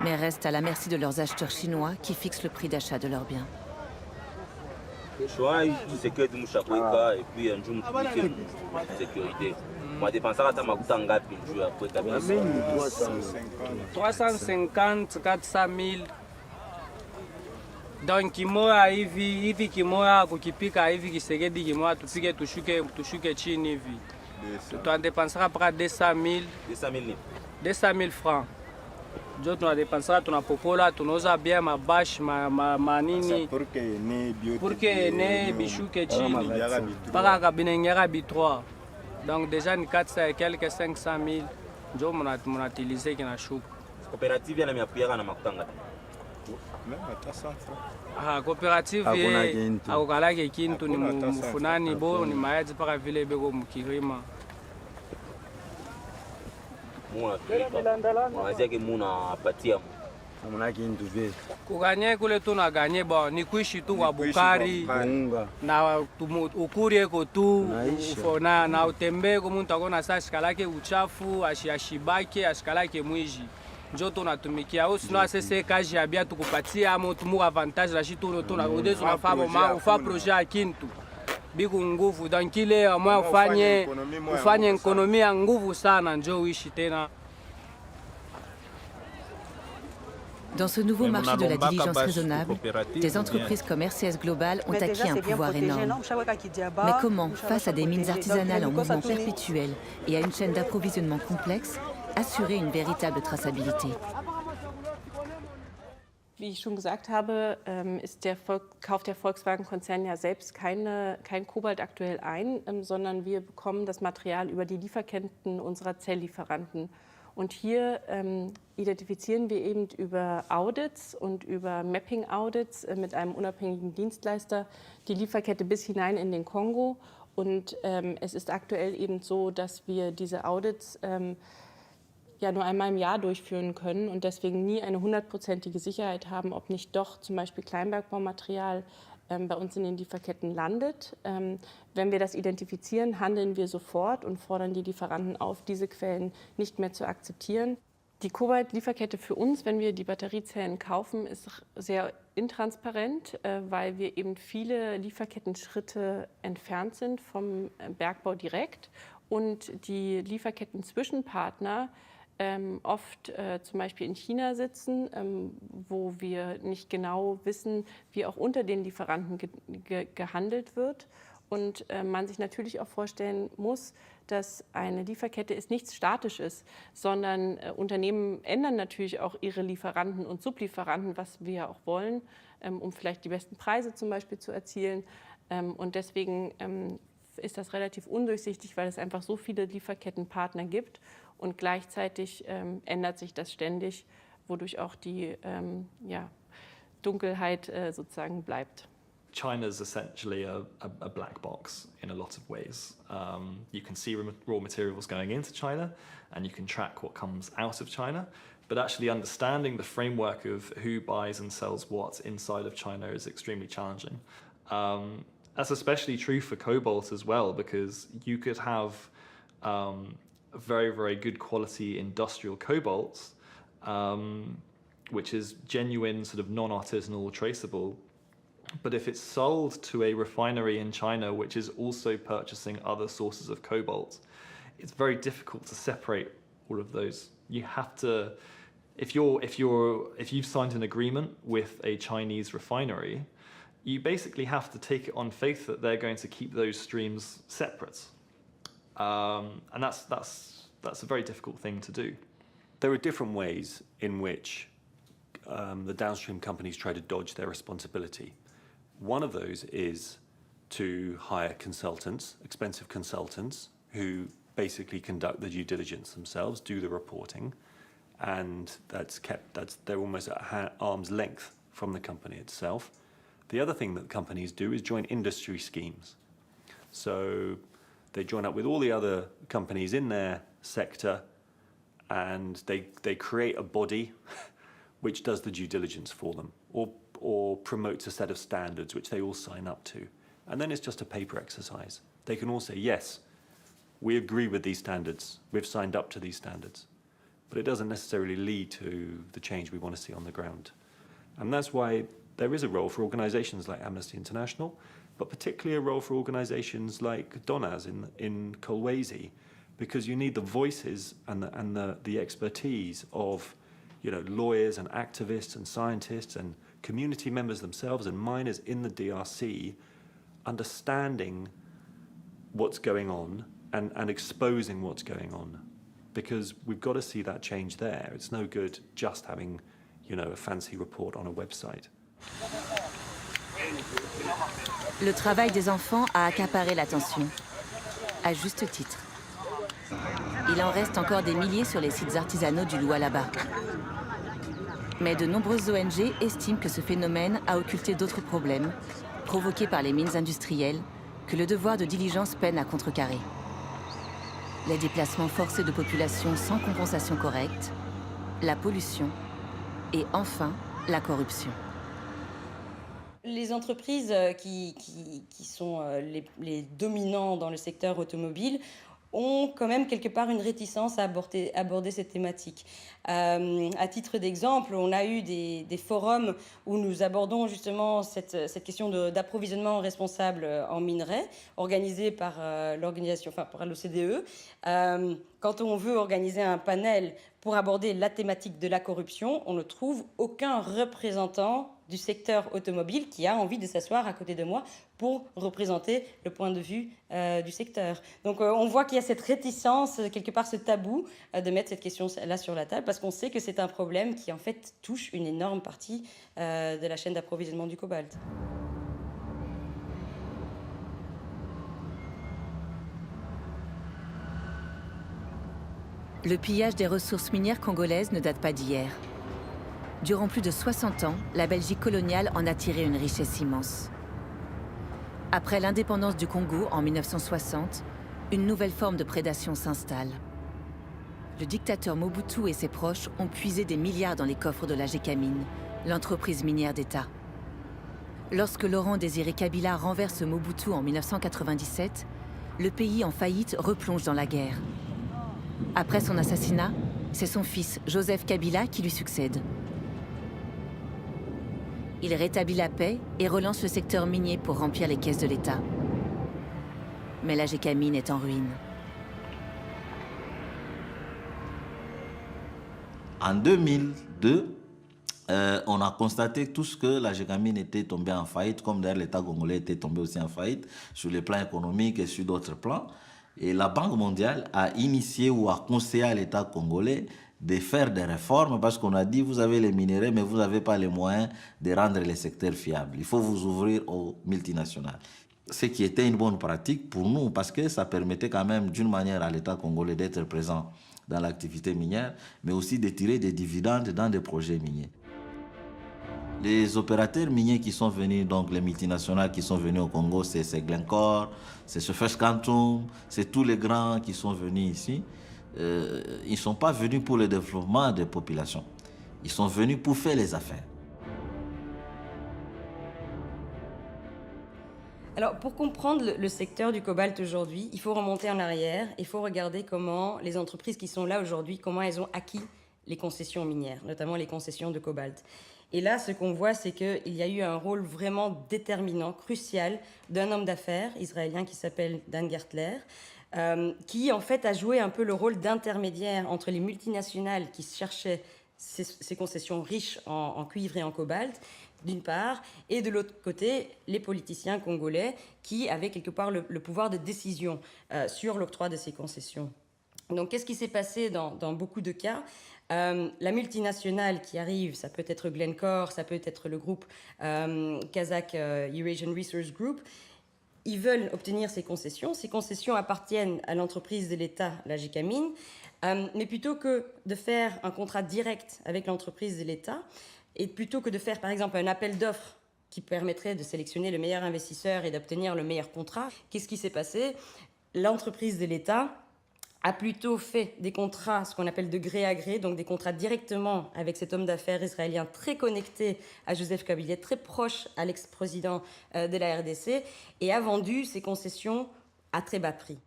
mais restent à la merci de leurs acheteurs chinois qui fixent le prix d'achat de leurs biens. Moi dépenser hata makuta ngapi juu ya kuweka pesa 350 400,000 donc kimoya hivi kimoya kukipika hivi kisegedi kimoya tupike tushuke chini hivi tunadepensera pra 200,000 francs jo tunadepensera tunapokola tunauza bien mabash manini pour que ne bishuke chini mpaka kabinengera B3. Donc déjà ni 400 et quelques 500,000 njo munatilize kinashuka. Coopérative yana miapuyaka na makutanga. Coopérative akukalake kintu ni mufunani bo ni mayaji paka vile beko mukirima. Mwazake muna apatia kuganye kule tunaganye ba ni kuishi tu kwa bukari na ukurie ko tu na utembe ko muntu akona saa shikalake uchafu ashibake ashikalake mwiji njo tunatumikia au sino asese kaji abia tukupatia ama tumu avantage la shitu tuna udezo na fabo ma ufa projet akintu biku nguvu donc ile amwa ufanye ekonomia nguvu sana njo uishi tena. Dans ce nouveau marché de la diligence raisonnable, des entreprises comme RCS Global ont acquis un pouvoir énorme. Mais comment, face à des mines artisanales en mouvement perpétuel et à une chaîne d'approvisionnement complexe, assurer une véritable traçabilité? Wie ich schon gesagt habe, kauft der Volkswagen-Konzern ja selbst kein Kobalt aktuell ein, sondern wir bekommen das Material über die Lieferketten unserer Zelllieferanten. Und hier identifizieren wir eben über Audits und über Mapping-Audits mit einem unabhängigen Dienstleister die Lieferkette bis hinein in den Kongo. Und es ist aktuell eben so, dass wir diese Audits ja nur einmal im Jahr durchführen können und deswegen nie eine 100%ige Sicherheit haben, ob nicht doch zum Beispiel Kleinbergbaumaterial bei uns in den Lieferketten landet. Wenn wir das identifizieren, handeln wir sofort und fordern die Lieferanten auf, diese Quellen nicht mehr zu akzeptieren. Die Kobalt-Lieferkette für uns, wenn wir die Batteriezellen kaufen, ist sehr intransparent, weil wir eben viele Lieferkettenschritte entfernt sind vom Bergbau direkt und die Lieferketten-Zwischenpartner oft zum Beispiel in China sitzen, wo wir nicht genau wissen, wie auch unter den Lieferanten gehandelt wird. Und man sich natürlich auch vorstellen muss, dass eine Lieferkette ist nichts Statisches, sondern Unternehmen ändern natürlich auch ihre Lieferanten und Sublieferanten, was wir ja auch wollen, um vielleicht die besten Preise zum Beispiel zu erzielen. Und deswegen ist das relativ undurchsichtig, weil es einfach so viele Lieferkettenpartner gibt. Und gleichzeitig ändert sich das ständig, wodurch auch die Dunkelheit sozusagen bleibt. China is essentially a black box in a lot of ways. You can see raw materials going into China and you can track what comes out of China, but actually understanding the framework of who buys and sells what inside of China is extremely challenging. That's especially true for cobalt as well, because you could have very, very good quality industrial cobalt, which is genuine, sort of non-artisanal, traceable. But if it's sold to a refinery in China, which is also purchasing other sources of cobalt, it's very difficult to separate all of those. You have to, if you've signed an agreement with a Chinese refinery, you basically have to take it on faith that they're going to keep those streams separate, and that's a very difficult thing to do. There are different ways in which the downstream companies try to dodge their responsibility. One of those is to hire consultants, expensive consultants, who basically conduct the due diligence themselves, do the reporting, and they're almost at arm's length from the company itself. The other thing that companies do is join industry schemes. So they join up with all the other companies in their sector, and they create a body which does the due diligence for them, or promotes a set of standards which they all sign up to. And then it's just a paper exercise. They can all say, yes, we agree with these standards, we've signed up to these standards. But it doesn't necessarily lead to the change we want to see on the ground. And that's why there is a role for organizations like Amnesty International, but particularly a role for organizations like Donaz in Kolwezi, because you need the voices and the expertise of lawyers and activists and scientists and community members themselves and miners in the DRC understanding what's going on and exposing what's going on, because we've got to see that change there. It's no good just having a fancy report on a website. Le travail des enfants a accaparé l'attention, à juste titre. Il en reste encore des milliers sur les sites artisanaux du Lualaba. Mais de nombreuses ONG estiment que ce phénomène a occulté d'autres problèmes, provoqués par les mines industrielles, que le devoir de diligence peine à contrecarrer. Les déplacements forcés de population sans compensation correcte, la pollution et enfin la corruption. Les entreprises qui sont les dominants dans le secteur automobile ont quand même quelque part une réticence à aborder cette thématique. À titre d'exemple, on a eu des forums où nous abordons justement cette question d'approvisionnement responsable en minerais, organisée par l'organisation, par l'OCDE. Quand on veut organiser un panel pour aborder la thématique de la corruption, on ne trouve aucun représentant du secteur automobile qui a envie de s'asseoir à côté de moi pour représenter le point de vue du secteur. Donc on voit qu'il y a cette réticence, quelque part ce tabou, de mettre cette question-là sur la table, parce qu'on sait que c'est un problème qui en fait touche une énorme partie de la chaîne d'approvisionnement du cobalt. Le pillage des ressources minières congolaises ne date pas d'hier. Durant plus de 60 ans, la Belgique coloniale en a tiré une richesse immense. Après l'indépendance du Congo en 1960, une nouvelle forme de prédation s'installe. Le dictateur Mobutu et ses proches ont puisé des milliards dans les coffres de la Gécamine, l'entreprise minière d'État. Lorsque Laurent Désiré Kabila renverse Mobutu en 1997, le pays en faillite replonge dans la guerre. Après son assassinat, c'est son fils, Joseph Kabila, qui lui succède. Il rétablit la paix et relance le secteur minier pour remplir les caisses de l'État. Mais la Gécamine est en ruine. En 2002, on a constaté tous que la Gécamine était tombée en faillite, comme d'ailleurs l'État congolais était tombé aussi en faillite, sur les plans économiques et sur d'autres plans. Et la Banque mondiale a initié ou a conseillé à l'État congolais de faire des réformes parce qu'on a dit, vous avez les minéraux, mais vous n'avez pas les moyens de rendre les secteurs fiables. Il faut vous ouvrir aux multinationales. Ce qui était une bonne pratique pour nous parce que ça permettait quand même d'une manière à l'État congolais d'être présent dans l'activité minière, mais aussi de tirer des dividendes dans des projets miniers. Les opérateurs miniers qui sont venus, donc les multinationales qui sont venus au Congo, c'est Glencore, c'est Surface Quantum, c'est tous les grands qui sont venus ici. Ils ne sont pas venus pour le développement des populations. Ils sont venus pour faire les affaires. Alors, pour comprendre le secteur du cobalt aujourd'hui, il faut remonter en arrière, il faut regarder comment les entreprises qui sont là aujourd'hui, comment elles ont acquis les concessions minières, notamment les concessions de cobalt. Et là, ce qu'on voit, c'est qu'il y a eu un rôle vraiment déterminant, crucial, d'un homme d'affaires israélien qui s'appelle Dan Gertler, qui en fait a joué un peu le rôle d'intermédiaire entre les multinationales qui cherchaient ces concessions riches en cuivre et en cobalt, d'une part, et de l'autre côté, les politiciens congolais qui avaient quelque part le pouvoir de décision sur l'octroi de ces concessions. Donc, qu'est-ce qui s'est passé dans beaucoup de cas ? La multinationale qui arrive, ça peut être Glencore, ça peut être le groupe Kazakh Eurasian Resource Group. Ils veulent obtenir ces concessions. Ces concessions appartiennent à l'entreprise de l'État, la Gécamine. Mais plutôt que de faire un contrat direct avec l'entreprise de l'État, et plutôt que de faire, par exemple, un appel d'offres qui permettrait de sélectionner le meilleur investisseur et d'obtenir le meilleur contrat, qu'est-ce qui s'est passé ? L'entreprise de l'État a plutôt fait des contrats, ce qu'on appelle de gré à gré, donc des contrats directement avec cet homme d'affaires israélien très connecté à Joseph Kabila, très proche à l'ex-président de la RDC, et a vendu ses concessions à très bas prix.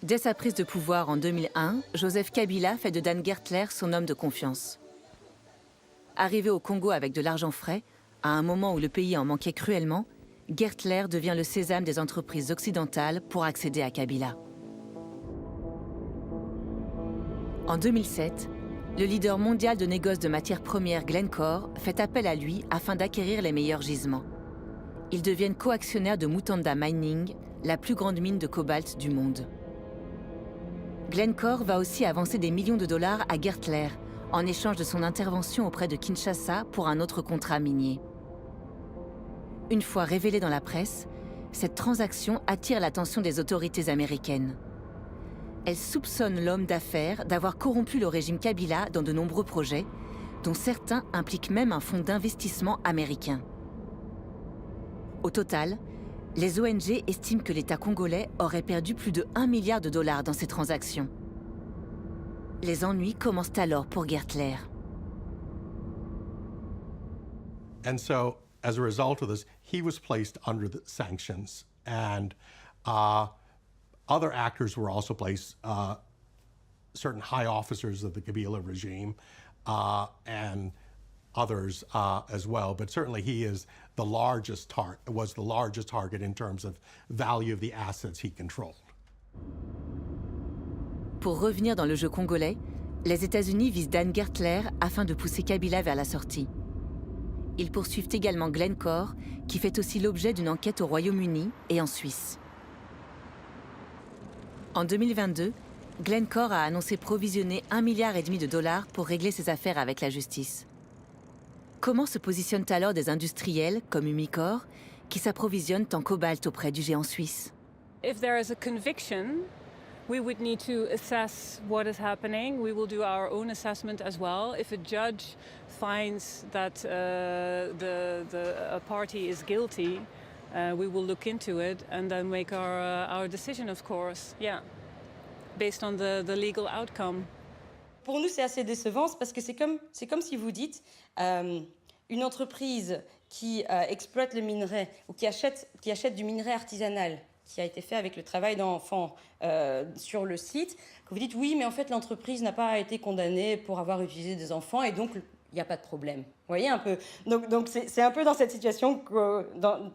Dès sa prise de pouvoir en 2001, Joseph Kabila fait de Dan Gertler son homme de confiance. Arrivé au Congo avec de l'argent frais, à un moment où le pays en manquait cruellement, Gertler devient le sésame des entreprises occidentales pour accéder à Kabila. En 2007, le leader mondial de négoce de matières premières Glencore fait appel à lui afin d'acquérir les meilleurs gisements. Ils deviennent coactionnaires de Mutanda Mining, la plus grande mine de cobalt du monde. Glencore va aussi avancer des millions de dollars à Gertler en échange de son intervention auprès de Kinshasa pour un autre contrat minier. Une fois révélée dans la presse, cette transaction attire l'attention des autorités américaines. Elle soupçonne l'homme d'affaires d'avoir corrompu le régime Kabila dans de nombreux projets, dont certains impliquent même un fonds d'investissement américain. Au total, les ONG estiment que l'État congolais aurait perdu plus de 1 milliard de dollars dans ces transactions. Les ennuis commencent alors pour Gertler. And so, as a result of this, he was placed under the sanctions, and other actors were also placed, certain high officers of the Kabila regime, and others as well. But certainly he is was the largest target in terms of value of the assets he controlled. Pour revenir dans le jeu congolais, les États-Unis visent Dan Gertler afin de pousser Kabila vers la sortie. Ils poursuivent également Glencore, qui fait aussi l'objet d'une enquête au Royaume-Uni et en Suisse. En 2022, Glencore a annoncé provisionner 1,5 milliard de dollars pour régler ses affaires avec la justice. Comment se positionnent alors des industriels comme Umicore qui s'approvisionnent en cobalt auprès du géant suisse? If there is a conviction, we would need to assess what is happening. We will do our own assessment as well. If a judge finds that a party is guilty, we will look into it and then make our decision, of course. Yeah, based on the legal outcome. Pour nous, c'est assez décevant parce que c'est comme si vous dites une entreprise qui exploite le minerai ou qui achète du minerai artisanal qui a été fait avec le travail d'enfants sur le site, que vous dites oui, mais en fait l'entreprise n'a pas été condamnée pour avoir utilisé des enfants et donc il n'y a pas de problème. Vous voyez un peu. Donc c'est un peu dans cette situation que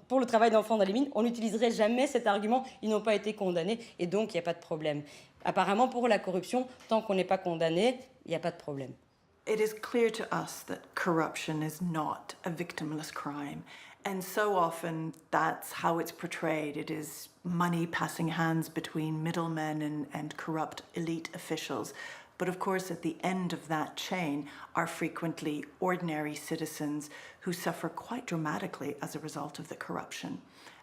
pour le travail d'enfants dans les mines, on n'utiliserait jamais cet argument, ils n'ont pas été condamnés et donc il n'y a pas de problème. Apparemment pour la corruption, tant qu'on n'est pas condamné, il n'y a pas de problème. It is clear to us that corruption is not a victimless crime. And so often that's how it's portrayed. It is money passing hands between middlemen and corrupt elite officials. But of course, at the end of that chain are frequently ordinary citizens who suffer quite dramatically as a result of the corruption.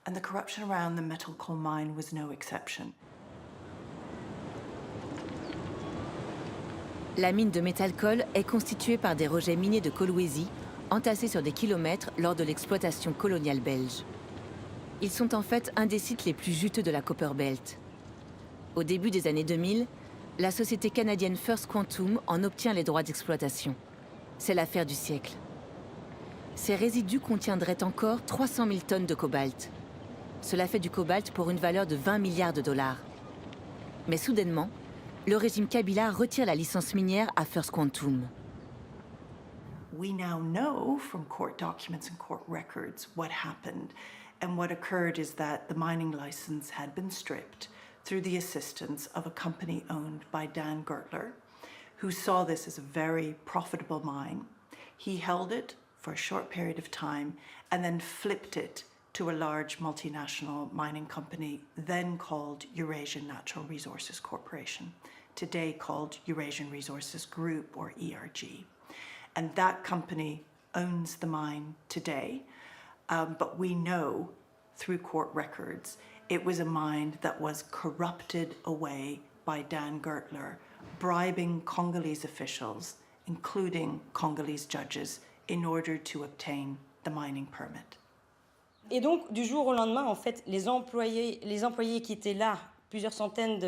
And the corruption around the metal coal mine was no exception. La mine de métal-colle est constituée par des rejets miniers de Kolwezi entassés sur des kilomètres lors de l'exploitation coloniale belge. Ils sont en fait un des sites les plus juteux de la Copper Belt. Au début des années 2000, la société canadienne First Quantum en obtient les droits d'exploitation. C'est l'affaire du siècle. Ces résidus contiendraient encore 300 000 tonnes de cobalt. Cela fait du cobalt pour une valeur de 20 milliards de dollars. Mais soudainement, le régime Kabila retire la licence minière à First Quantum. We now know from court documents and court records what happened. And what occurred is that the mining license had been stripped through the assistance of a company owned by Dan Gertler, who saw this as a very profitable mine. He held it for a short period of time and then flipped it to a large multinational mining company, then called Eurasian Natural Resources Corporation, today called Eurasian Resources Group, or ERG. And that company owns the mine today, but we know through court records it was a mine that was corrupted away by Dan Gertler, bribing Congolese officials, including Congolese judges, in order to obtain the mining permit. Et donc, du jour au lendemain, en fait, les employés qui étaient là, plusieurs centaines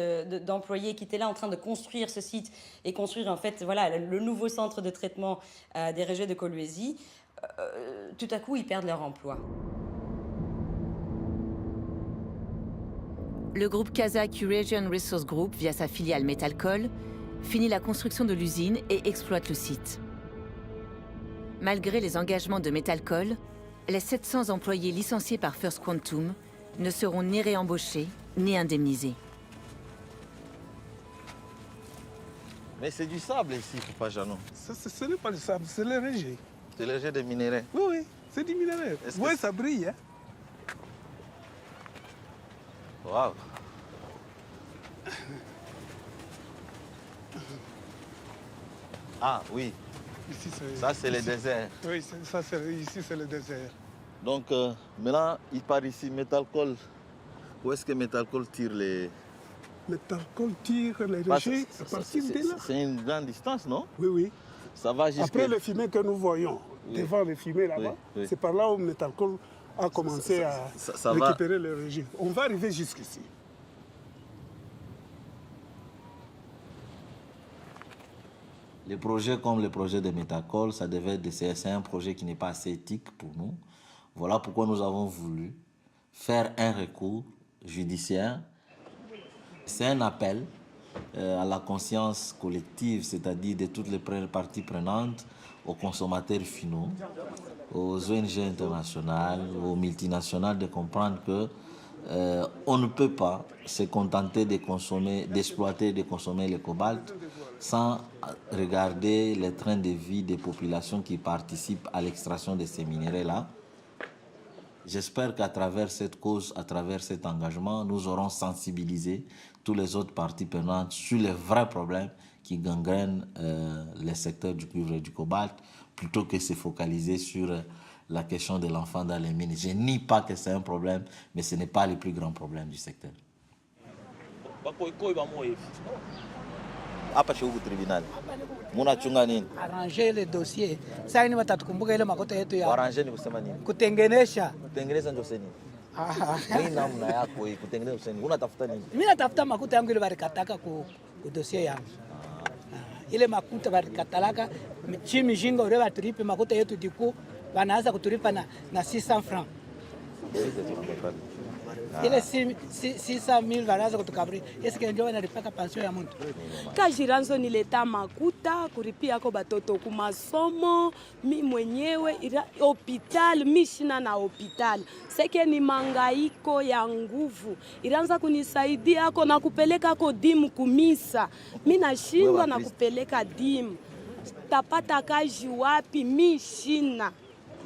d'employés qui étaient là en train de construire ce site et construire, en fait, voilà, le nouveau centre de traitement des rejets de Kolwezi, tout à coup, ils perdent leur emploi. Le groupe kazakh Eurasian Resource Group, via sa filiale Metalcoal, finit la construction de l'usine et exploite le site. Malgré les engagements de Metalcoal, les 700 employés licenciés par First Quantum ne seront ni réembauchés ni indemnisés. Mais c'est du sable ici, Papa Jeannot. Ce n'est pas du sable, c'est le rejet. C'est le rejet des minéraux. Oui, oui, c'est du minerai. Oui, ça brille. Hein? Waouh. Ah oui. Ici, ça, c'est le désert. Oui, ça, ici, c'est le désert. Donc, maintenant, il part ici, Metalcoal. Où est-ce que Metalcoal tire les... Metalcoal tire les rejets à partir de là. C'est une grande distance, non? Oui, oui. Ça va jusqu'à... Après le fumet que nous voyons, devant le fumet là-bas, c'est par là où Metalcoal a commencé à récupérer les rejets. On va arriver jusqu'ici. Les projets comme le projet de Metalcoal, c'est un projet qui n'est pas assez éthique pour nous. Voilà pourquoi nous avons voulu faire un recours judiciaire. C'est un appel à la conscience collective, c'est-à-dire de toutes les parties prenantes, aux consommateurs finaux, aux ONG internationales, aux multinationales, de comprendre que on ne peut pas se contenter de consommer, d'exploiter et de consommer le cobalt sans regarder les trains de vie des populations qui participent à l'extraction de ces minéraux-là. J'espère qu'à travers cette cause, à travers cet engagement, nous aurons sensibilisé tous les autres parties prenantes sur les vrais problèmes qui gangrènent les secteurs du cuivre et du cobalt, plutôt que de se focaliser sur la question de l'enfant dans les mines. Je nie pas que c'est un problème, mais ce n'est pas le plus grand problème du secteur. Hapa shughuli tribunal. Munachunga nini? Arranger le dossier. Sasa ni watatukumbuka ile makosa yetu ya. Arranger ni kusema nini? Kutengenesha. Kutengeneza ndio seni. Ni namna yako hii kutengeneza seni. Unatafuta nini? Mimi natafuta makuta yangu ile barikataka ku dossier yangu. Ile makuta barikatalaka chimi jinga ule baturipe makuta yetu diku wanaanza kutulipa na 600 francs. Ile 600,000 wanaanza kutukabri. Eske ndio wanalipaka pension ya mtu. Kajiranzo nileta makuta kuripia kwa batoto ku masomo, mi mwenyewe hospital, mi shina na hospital. Seke ni mangaiko ya nguvu. Iraanza kunisaidia ako na kupeleka ko dimu kumisa. Mimi nashindwa na kupeleka dimu. tapata kazi wapi? Mi sina.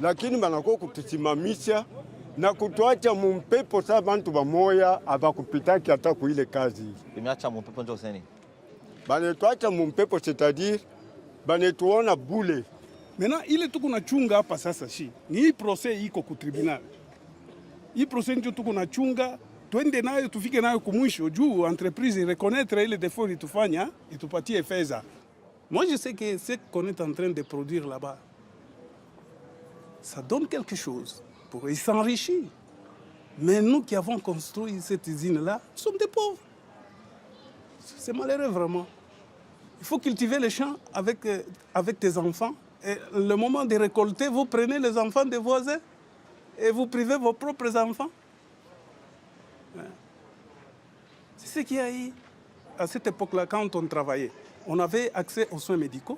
Lakini banakuwa kutusimamisha na kutuacha mumpepo sa bantu bamoya abakupitaki hata kuile kazi. Imeacha mumpepo ndio useni. Banetuacha mumpepo, c'est-à-dire banetuona bule. Maintenant ile tuko na chunga hapa sasa ni hii procès iko ku tribunal. Hii procès ndio tuko na chunga, twende nayo tufike nayo kumwisho juu entreprise reconnaître ile défaut litufanya itupatie fedha. Moi je sais que ce qu'on est en train de produire là-bas, ça donne quelque chose pour s'enrichir. Mais nous qui avons construit cette usine-là, nous sommes des pauvres. C'est malheureux vraiment. Il faut cultiver les champs avec tes enfants. Et le moment de récolter, vous prenez les enfants des voisins et vous privez vos propres enfants. C'est ce qu'il y a eu à cette époque-là quand on travaillait. On avait accès aux soins médicaux.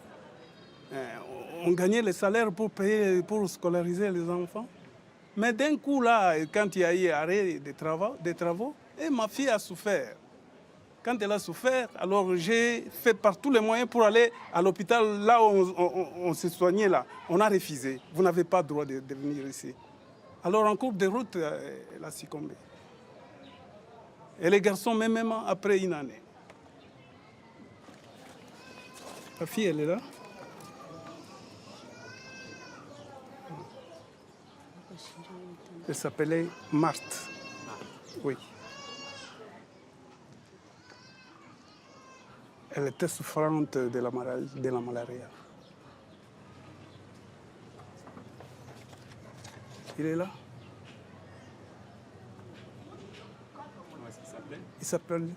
On gagnait les salaires pour payer, pour scolariser les enfants. Mais d'un coup, là, quand il y a eu arrêt des travaux, et ma fille a souffert. Quand elle a souffert, alors j'ai fait par tous les moyens pour aller à l'hôpital, là où on se soignait. Là. On a refusé. Vous n'avez pas le droit de venir ici. Alors en cours de route, elle a succombé. Et les garçons, même après une année. La fille, elle est là. Elle s'appelait Marthe. Oui. Elle était souffrante de la malaria. Il est là. Il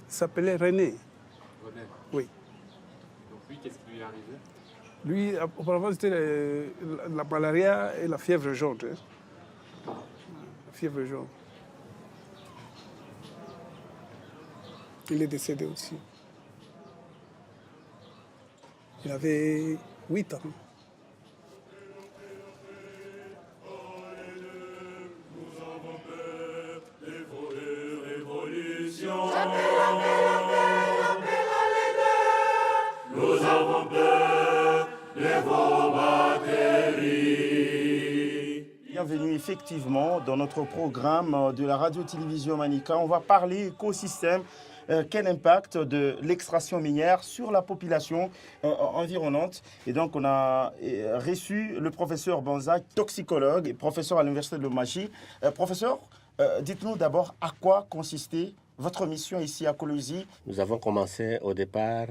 s'appelait René. René. Oui. Donc lui, qu'est-ce qui lui est arrivé? Lui, auparavant, c'était la malaria et la fièvre jaune. La fièvre jaune. Il est décédé aussi. Il avait 8 ans. Nous avons peur de vos batteries. Bienvenue effectivement dans notre programme de la radio-télévision Manica. On va parler écosystème. Quel impact de l'extraction minière sur la population environnante. Et donc, on a reçu le professeur Banza, toxicologue et professeur à l'Université de Lubumbashi. Professeur, dites-nous d'abord à quoi consistait votre mission ici à Kolwezi. Nous avons commencé au départ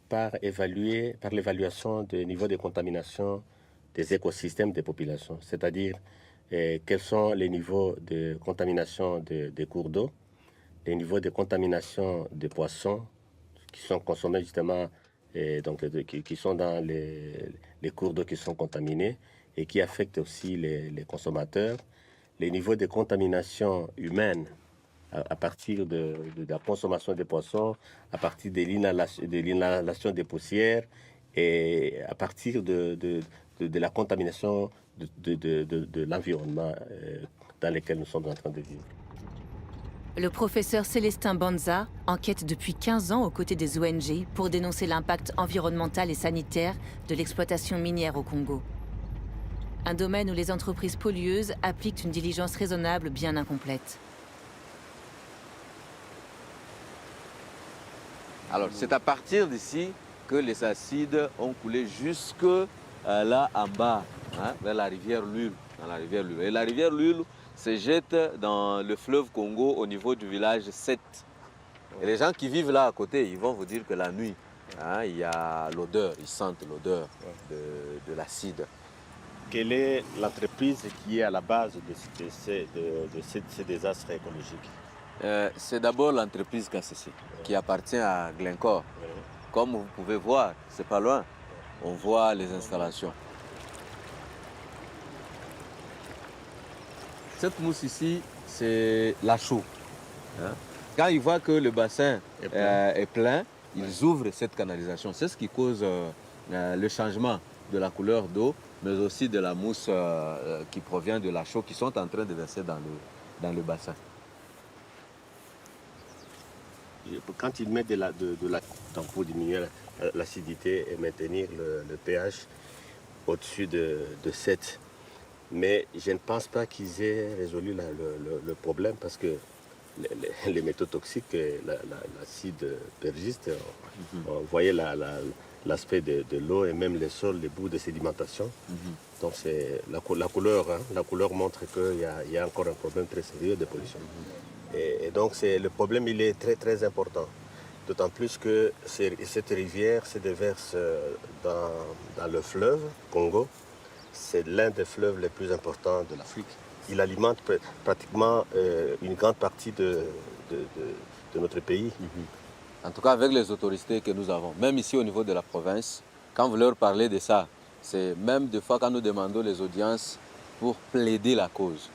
par l'évaluation du niveau de contamination des écosystèmes des populations, c'est-à-dire quels sont les niveaux de contamination des cours d'eau, les niveaux de contamination des poissons qui sont consommés justement, et donc qui sont dans les cours d'eau qui sont contaminés et qui affectent aussi les consommateurs, les niveaux de contamination humaine à partir de la consommation des poissons, à partir de l'inhalation des poussières et à partir de la contamination de l'environnement dans lequel nous sommes en train de vivre. Le professeur Célestin Banza enquête depuis 15 ans aux côtés des ONG pour dénoncer l'impact environnemental et sanitaire de l'exploitation minière au Congo. Un domaine où les entreprises pollueuses appliquent une diligence raisonnable bien incomplète. Alors, c'est à partir d'ici que les acides ont coulé jusque là en bas, hein, vers la rivière Lule. Et la rivière Lule se jette dans le fleuve Congo au niveau du village 7. Et les gens qui vivent là à côté, ils vont vous dire que la nuit, hein, il y a l'odeur, ils sentent l'odeur de l'acide. Quelle est l'entreprise qui est à la base de ces désastres écologiques? C'est d'abord l'entreprise KCC qui appartient à Glencore. Comme vous pouvez voir, c'est pas loin. On voit les installations. Cette mousse ici, c'est la chaux. Hein? Quand ils voient que le bassin est plein, ils ouvrent cette canalisation. C'est ce qui cause le changement de la couleur d'eau, mais aussi de la mousse qui provient de la chaux, qui sont en train de verser dans le bassin. quand ils mettent pour diminuer l'acidité et maintenir le pH au-dessus de 7. Mais je ne pense pas qu'ils aient résolu le problème parce que les métaux toxiques, l'acide persiste. On voyait l'aspect de l'eau et même les sols, les bouts de sédimentation. Donc la couleur montre qu'il y a encore un problème très sérieux de pollution. Et donc le problème il est très très important. D'autant plus que cette rivière se déverse dans le fleuve Congo. C'est l'un des fleuves les plus importants de l'Afrique. Il alimente pratiquement une grande partie de notre pays. En tout cas, avec les autorités que nous avons, même ici au niveau de la province, quand vous leur parlez de ça, c'est même des fois quand nous demandons les audiences pour plaider la cause,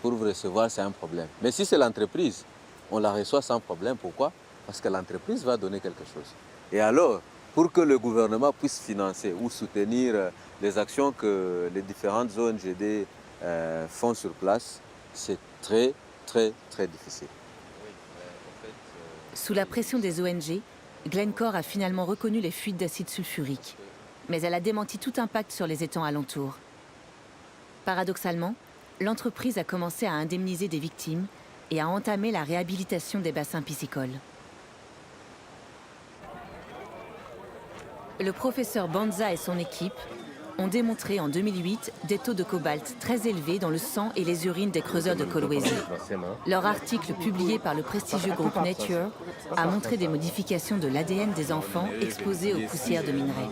pour vous recevoir, c'est un problème. Mais si c'est l'entreprise, on la reçoit sans problème. Pourquoi? Parce que l'entreprise va donner quelque chose. Et alors, pour que le gouvernement puisse financer ou soutenir les actions que les différentes ONGD font sur place, c'est très, très, très difficile. Sous la pression des ONG, Glencore a finalement reconnu les fuites d'acide sulfurique. Mais elle a démenti tout impact sur les étangs alentours. Paradoxalement, l'entreprise a commencé à indemniser des victimes et à entamer la réhabilitation des bassins piscicoles. Le professeur Banza et son équipe ont démontré en 2008 des taux de cobalt très élevés dans le sang et les urines des creuseurs de Kolwezi. Leur article publié par le prestigieux groupe Nature a montré des modifications de l'ADN des enfants exposés aux poussières de minerais.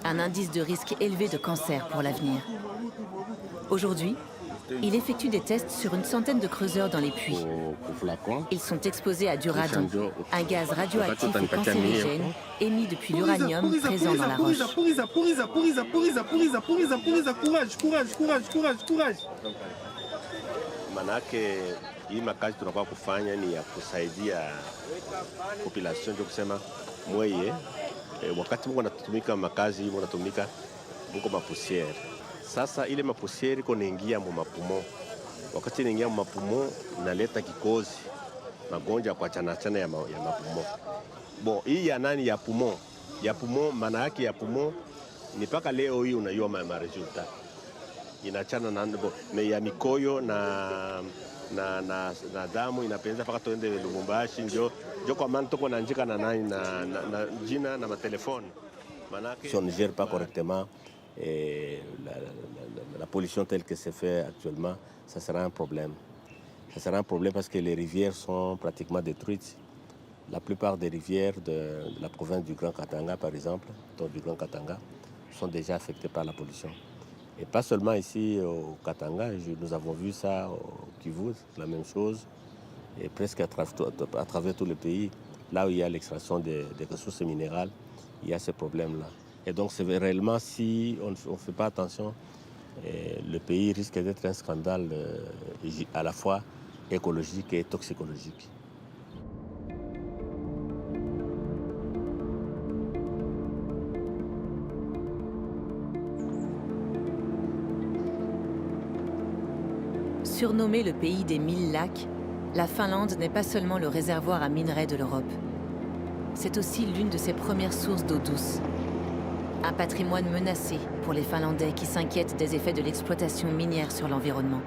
Un indice de risque élevé de cancer pour l'avenir. Aujourd'hui, il effectue des tests sur une centaine de creuseurs dans les puits. Ils sont exposés à du radon, un gaz radioactif et cancérigène émis depuis l'uranium présent dans la roche. Manake hii makazi tunakuwa kufanya ni ya kusaidia population, ndio kusema mweye wakati mko natumika makazi hii mnatumika mko mapusiere. Sasa ile mapusiere iko naingia mu mapumo. Wakati inaingia mu mapumo inaleta kikozi, magonjwa kwa chana ya mapumo. Bon, hii ya nani ya pumo? Ya pumo maana yake ya pumo ni paka leo hii unaiona ma resulta. Inachana na ya mikoyo na damu inapenza paka tuende Lubumbashi njo kwa maana tuko na njika na nani na jina na matelefoni. Si on ne gère pas correctement la pollution telle que c'est fait actuellement, ça sera un problème. Ça sera un problème parce que les rivières sont pratiquement détruites. La plupart des rivières de la province du Grand Katanga, par exemple, du Grand Katanga, sont déjà affectées par la pollution. Et pas seulement ici au Katanga, nous avons vu ça au Kivu, c'est la même chose, et presque à travers tout le pays, là où il y a l'extraction des ressources minérales, il y a ce problème-là. Et donc, c'est réellement, si on ne fait pas attention, le pays risque d'être un scandale à la fois écologique et toxicologique. Surnommée le pays des 1000 lacs, la Finlande n'est pas seulement le réservoir à minerais de l'Europe. C'est aussi l'une de ses premières sources d'eau douce. Un patrimoine menacé pour les Finlandais qui s'inquiètent des effets de l'exploitation minière sur l'environnement.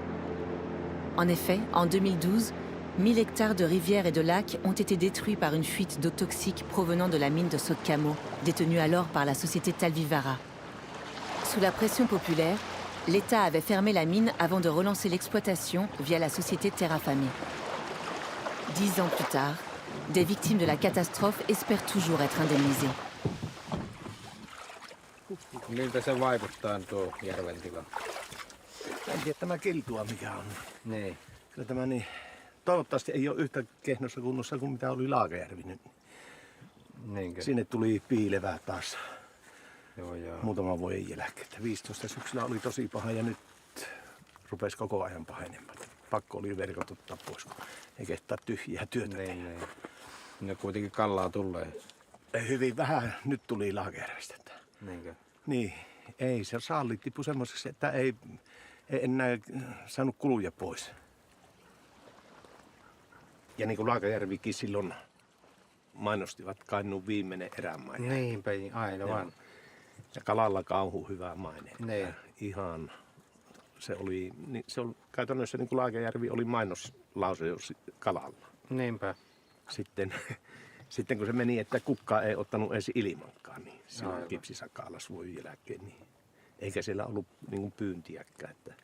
En effet, en 2012, 1000 hectares de rivières et de lacs ont été détruits par une fuite d'eau toxique provenant de la mine de Sotkamo, détenue alors par la société Talvivaara. Sous la pression populaire, l'État avait fermé la mine avant de relancer l'exploitation via la société Terrafame. 10 ans plus tard, des victimes de la catastrophe espèrent toujours être indemnisées. Miltä se vaikuttaa tuo järven tila? En tiedä tämä kiltua mikä on. Niin. Kyllä tämä niin, toivottavasti ei ole yhtä kehnossa kunnossa kuin mitä oli Laakajärvi nyt. Niinkö? Sinne tuli piilevää taas. Joo. Muutaman vuoden jälkeen. 15 syksyllä oli tosi paha ja nyt rupesi koko ajan pahenemaan. Pakko oli verkot ottaa pois, kun ei kehtaa tyhjää työtä tehdä. Niin. Ne kuitenkin kallaa tulee. Hyvin vähän nyt tuli Laakajärvestä. Niinkö? Niin, ei se saalli tippu semmoiseksi, että ei enää saanut kuluja pois. Ja niin kuin Laakajärvikin silloin mainostivat Kainuun viimeinen erämaja. Niinpä, aivan. Ja kalalla kauhu hyvä maine. Niin. Ihan, se oli käytännössä niin kuin Laakajärvi oli mainoslause kalalla. Niinpä. Sitten kun se meni, että kukaan ei ottanut edes ilmankaan, niin silloin kipsisakaalas voi jälkeen. Niin. Eikä siellä ollut niin kuin pyyntiäkään. Että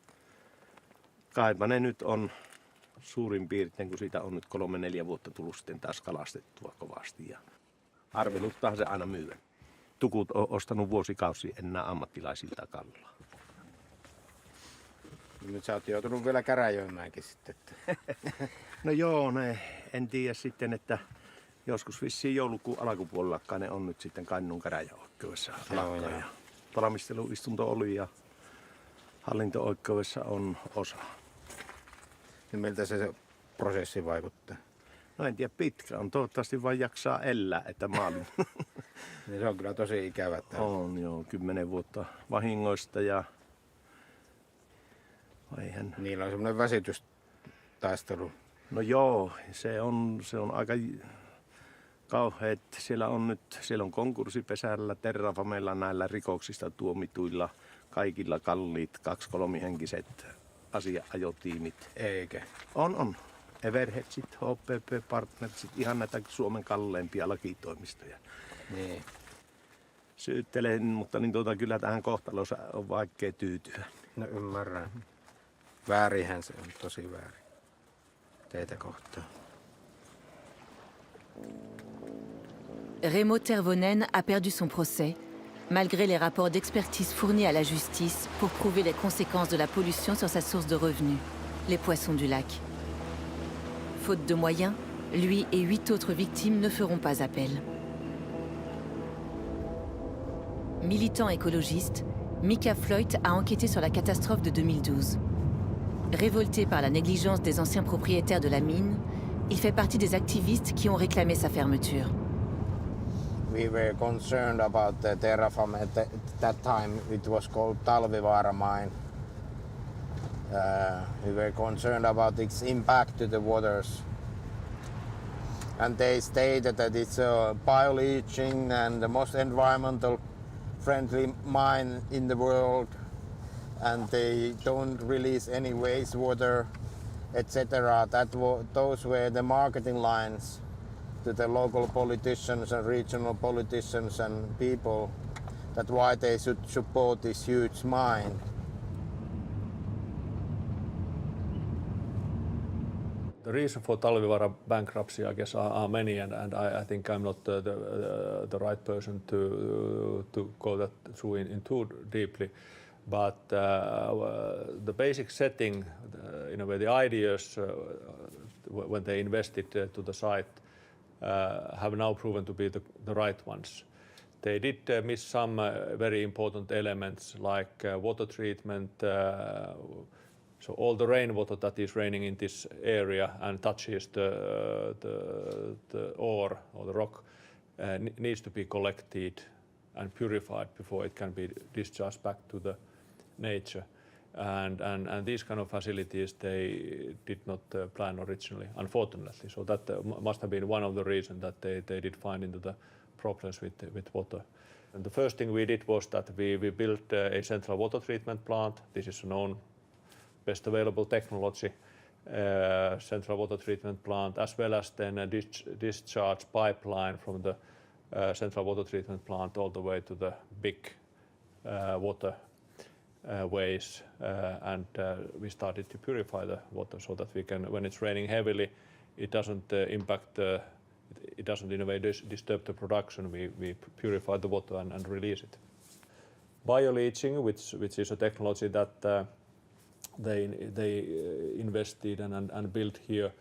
kaipa ne nyt on suurin piirtein, kun siitä on nyt 3-4 vuotta tullut sitten taas kalastettua kovasti. Ja arveluttaa se aina myydä. Tukut on ostanut vuosikausia enää ammattilaisilta kallaa. Nyt sä oot joutunut vielä käräjöimäänkin sitten. No joo, en tiedä sitten, että joskus vissiin joulukuun alkupuolellakaan ne on nyt sitten Kainuun käräjäoikeudessa. Valmisteluistunto oli ja hallinto-oikeudessa on osa. Niin miltä se prosessi vaikuttaa? No en tiedä, pitkä on. Toivottavasti vain jaksaa elää, että maalin. Niin se on kyllä tosi ikävä. On joo, 10 vuotta vahingoista ja eihän. Niillä on semmoinen väsitystaistelu. No joo, se on aika kauhea. Siellä on konkurssipesällä Terrafamella näillä rikoksista tuomituilla kaikilla kalliit 2-3-henkiset asia-ajotiimit. Eikä? On. Everhetsit, HPP Partnersit, ihan näitä Suomen kalleimpia lakitoimistoja. Niin. Syyttelen, mutta kyllä tähän kohtalossa on vaikea tyytyä. No ymmärrän. Väärihän se on, tosi väärin. Teitä kohtaan. Remo Tervonen a perdu son procès, malgré les rapports d'expertise fournis à la justice pour prouver les conséquences de la pollution sur sa source de revenus, les poissons du lac. Faute de moyens, lui et 8 autres victimes ne feront pas appel. Militant écologiste, Mika Floyd a enquêté sur la catastrophe de 2012. Révolté par la négligence des anciens propriétaires de la mine, il fait partie des activistes qui ont réclamé sa fermeture. We were concerned about the Terrafame. At that time it was called Talvivaara mine. We were concerned about its impact to the waters. And they stated that it's a bioleaching and the most environmental friendly mine in the world. And they don't release any wastewater, etc. Those were the marketing lines to the local politicians and regional politicians and people, that why they should support this huge mine. The reason for Talvivaara bankruptcy, I guess, are many, and I think I'm not the right person to go that through in too deeply. But the basic setting, in a way, the ideas when they invested to the site have now proven to be the right ones. They did miss some very important elements like water treatment. So all the rainwater that is raining in this area and touches the ore or the rock needs to be collected and purified before it can be discharged back to the nature. And these kind of facilities they did not plan originally, unfortunately. So that must have been one of the reasons that they did find into the problems with water. And the first thing we did was that we built a central water treatment plant. This is a known best available technology, central water treatment plant, as well as then a discharge pipeline from the central water treatment plant all the way to the big water ways, and we started to purify the water so that we can, when it's raining heavily, it doesn't impact, it doesn't in a way disturb the production. We purify the water and release it. Bioleaching, which is a technology that they invested and built here,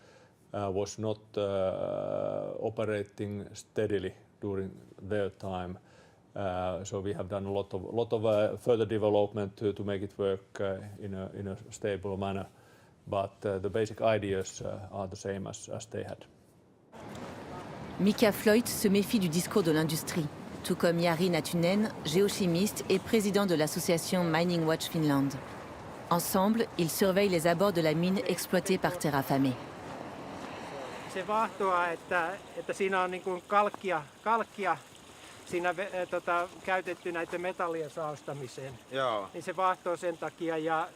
was not operating steadily during their time. So we have done a lot of further development to make it work in a stable manner, but the basic ideas are the same as they had. Mika Floyd se méfie du discours de l'industrie, tout comme Jari Natunen, géochimiste et président de l'association Mining Watch Finland. Ensemble, ils surveillent les abords de la mine exploitée par Terrafame. se vahtoa, että siinä on niin kuin kalkkia siinä käytetty näiden metallien saastamiseen. Joo. Niin se vahtoo sen takia. Ja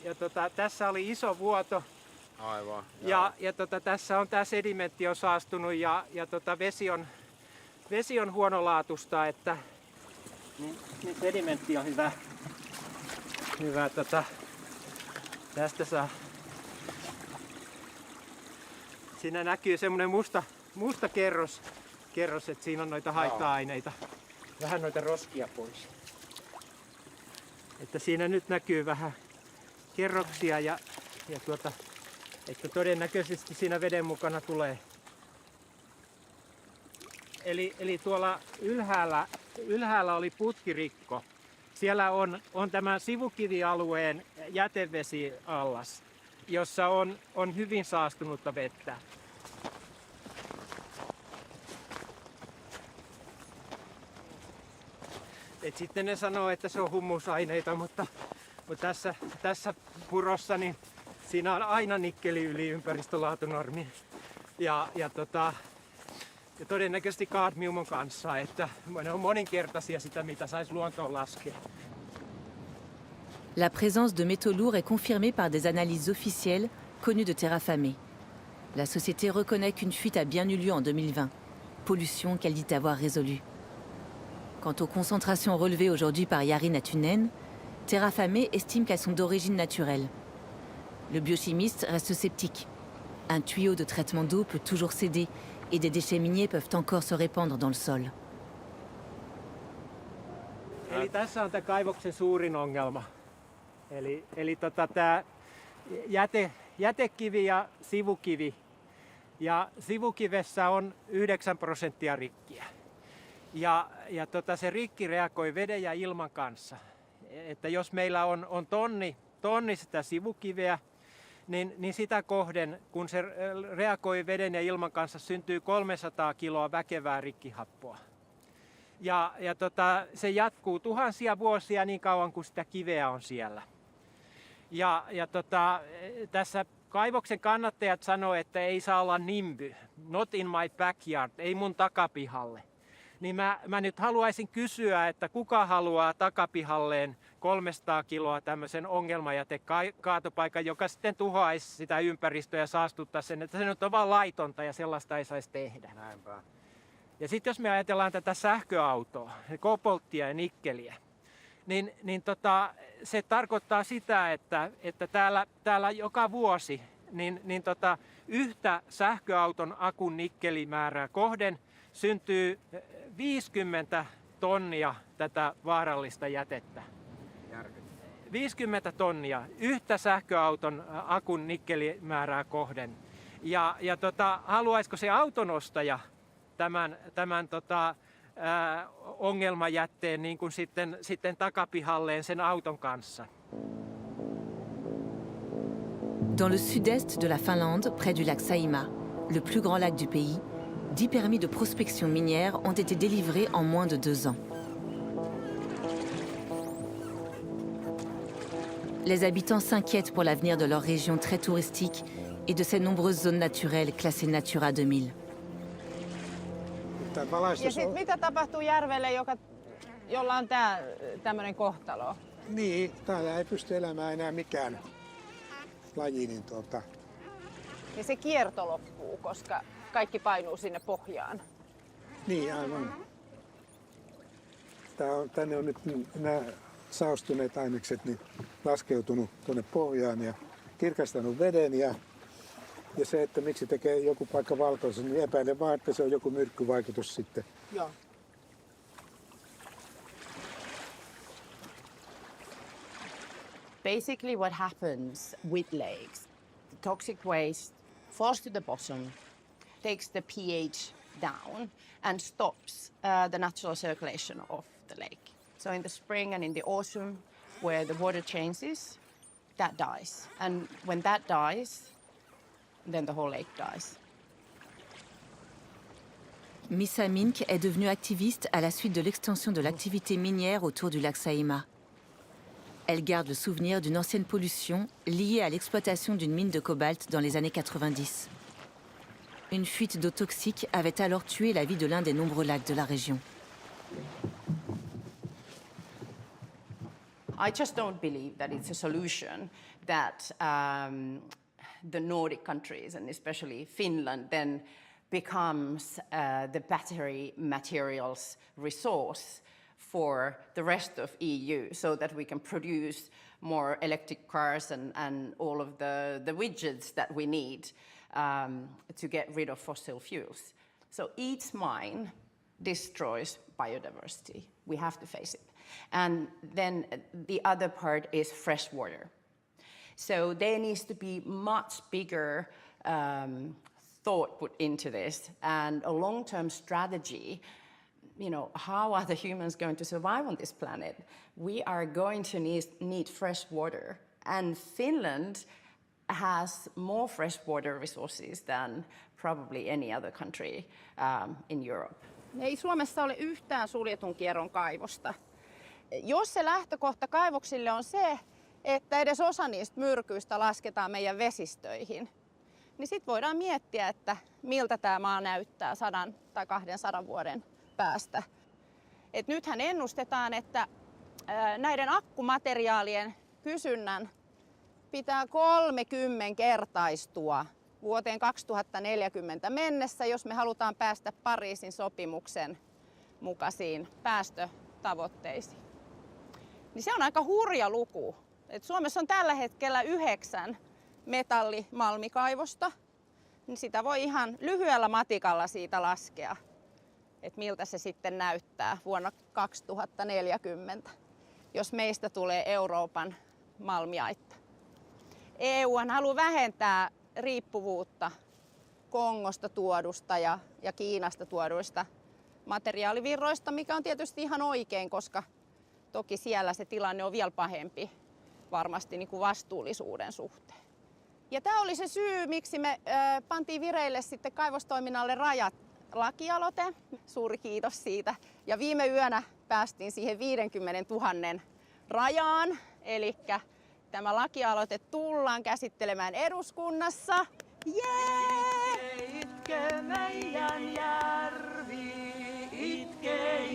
tässä oli iso vuoto. Aivan. Ja tässä on tämä sedimentti on saastunut ja vesi on huonolaatusta, että niin sedimentti on hyvä tästä saa. Siinä näkyy semmoinen musta kerros, että siinä on noita haitta-aineita. Vähän noita roskia pois. Että siinä nyt näkyy vähän kerroksia ja että todennäköisesti siinä veden mukana tulee. Eli tuolla ylhäällä oli putkirikko. Siellä on tämä sivukivialueen jätevesiallas, jossa on hyvin saastunutta vettä. Et sitten ne sanoo, että se on humusaineita, mutta tässä purossa niin siinä on aina nikkeli yli ympäristölaatunormin. Ja todennäköisesti kadmium on kanssa, että ne on moninkertaisia sitä, mitä saisi luontoon laskea. La présence de métaux lourds est confirmée par des analyses officielles connues de Terrafame. La société reconnaît qu'une fuite a bien eu lieu en 2020, pollution qu'elle dit avoir résolue. Quant aux concentrations relevées aujourd'hui par Jari Natunen, Terrafame estime qu'elles sont d'origine naturelle. Le biochimiste reste sceptique. Un tuyau de traitement d'eau peut toujours céder et des déchets miniers peuvent encore se répandre dans le sol. Eli tässä on tämä kaivoksen suurin ongelma. Eli tämä jätekivi ja sivukivi. Ja sivukivessä on 9% rikkiä. Ja se rikki reagoi veden ja ilman kanssa. Että jos meillä on tonni sitä sivukiveä, niin sitä kohden, kun se reagoi veden ja ilman kanssa, syntyy 300 kiloa väkevää rikkihappoa. Ja se jatkuu tuhansia vuosia niin kauan kuin sitä kiveä on siellä. Ja tässä kaivoksen kannattajat sanoo, että ei saa olla nimby, not in my backyard, ei mun takapihalle. Niin mä nyt haluaisin kysyä, että kuka haluaa takapihalleen 300 kiloa tämmöisen ongelmajätekaatopaikan, joka sitten tuhoaisi sitä ympäristöä ja saastuttaa sen, että se nyt on vaan laitonta ja sellaista ei saisi tehdä. Näinpä. Ja sitten jos me ajatellaan tätä sähköautoa, kobolttia ja nikkeliä, niin se tarkoittaa sitä, että täällä joka vuosi yhtä sähköauton akun nikkelimäärää kohden syntyy 50 tonnia tätä vaarallista jätettä. 50 tonnia yhtä sähköauton akun nikkelimäärää kohden. Ja haluaisiko se autonostaja tämän ongelmajätteen niin kuin sitten takapihalleen sen auton kanssa? Dans le sud-est de la Finlande, près du lac Saimaa, le plus grand lac du pays, 10 permis de prospection minière ont été délivrés en moins de 2 ans. Les habitants s'inquiètent pour l'avenir de leur région très touristique et de ses nombreuses zones naturelles classées Natura 2000. Ja sitten mitä tapahtuu järvelle, jolla on tämmöinen kohtalo? Niin, täällä ei pysty elämään enää mikään laji. Ja se kierto loppuu, koska kaikki painuu sinne pohjaan. Niin, aivan. Tänne on nyt nämä saostuneet ainekset laskeutunut tuonne pohjaan ja kirkastanut veden. Ja se, että miksi tekee joku paikka valkoisen, niin epäilen vaan, että se on joku myrkkyvaikutus sitten. Joo. Basically what happens with lakes, the toxic waste falls to the bottom, takes the pH down and stops the natural circulation of the lake. So in the spring and in the autumn, where the water changes, that dies. And when that dies, then the whole lake dies. Missa Mink est devenue activiste à la suite de l'extension de l'activité minière autour du lac Saimaa. Elle garde le souvenir d'une ancienne pollution liée à l'exploitation d'une mine de cobalt dans les années 90. Une fuite d'eau toxique avait alors tué la vie de l'un des nombreux lacs de la région. I just don't believe that it's a solution that the Nordic countries, and especially Finland, then becomes the battery materials resource for the rest of EU, so that we can produce more electric cars and all of the widgets that we need to get rid of fossil fuels. So each mine destroys biodiversity. We have to face it. And then the other part is fresh water. So there needs to be much bigger thought put into this and a long-term strategy. You know, how are the humans going to survive on this planet? We are going to need fresh water. And Finland has more fresh water resources than probably any other country in Europe. Ei Suomessa ole yhtään suljetun kierron kaivosta. Jos se lähtökohta kaivoksille on se, että edes osa niistä myrkyistä lasketaan meidän vesistöihin, niin sitten voidaan miettiä, että miltä tämä maa näyttää 100 tai 200 vuoden päästä. Et nythän ennustetaan, että näiden akkumateriaalien kysynnän pitää 30-kertaistua vuoteen 2040 mennessä, jos me halutaan päästä Pariisin sopimuksen mukaisiin päästötavoitteisiin. Niin se on aika hurja luku. Et Suomessa on tällä hetkellä 9 metallimalmikaivosta, niin sitä voi ihan lyhyellä matikalla siitä laskea, että miltä se sitten näyttää vuonna 2040, jos meistä tulee Euroopan malmiaitta. EU haluaa vähentää riippuvuutta Kongosta tuodusta ja Kiinasta tuoduista materiaalivirroista, mikä on tietysti ihan oikein, koska toki siellä se tilanne on vielä pahempi varmasti niin kuin vastuullisuuden suhteen. Ja tämä oli se syy, miksi me pantiin vireille sitten kaivostoiminnalle rajat lakialoite. Suuri kiitos siitä. Ja viime yönä päästiin siihen 50 000 rajaan. Eli tämä lakialoite tullaan käsittelemään eduskunnassa. Jee! Itke meidän järvi, itke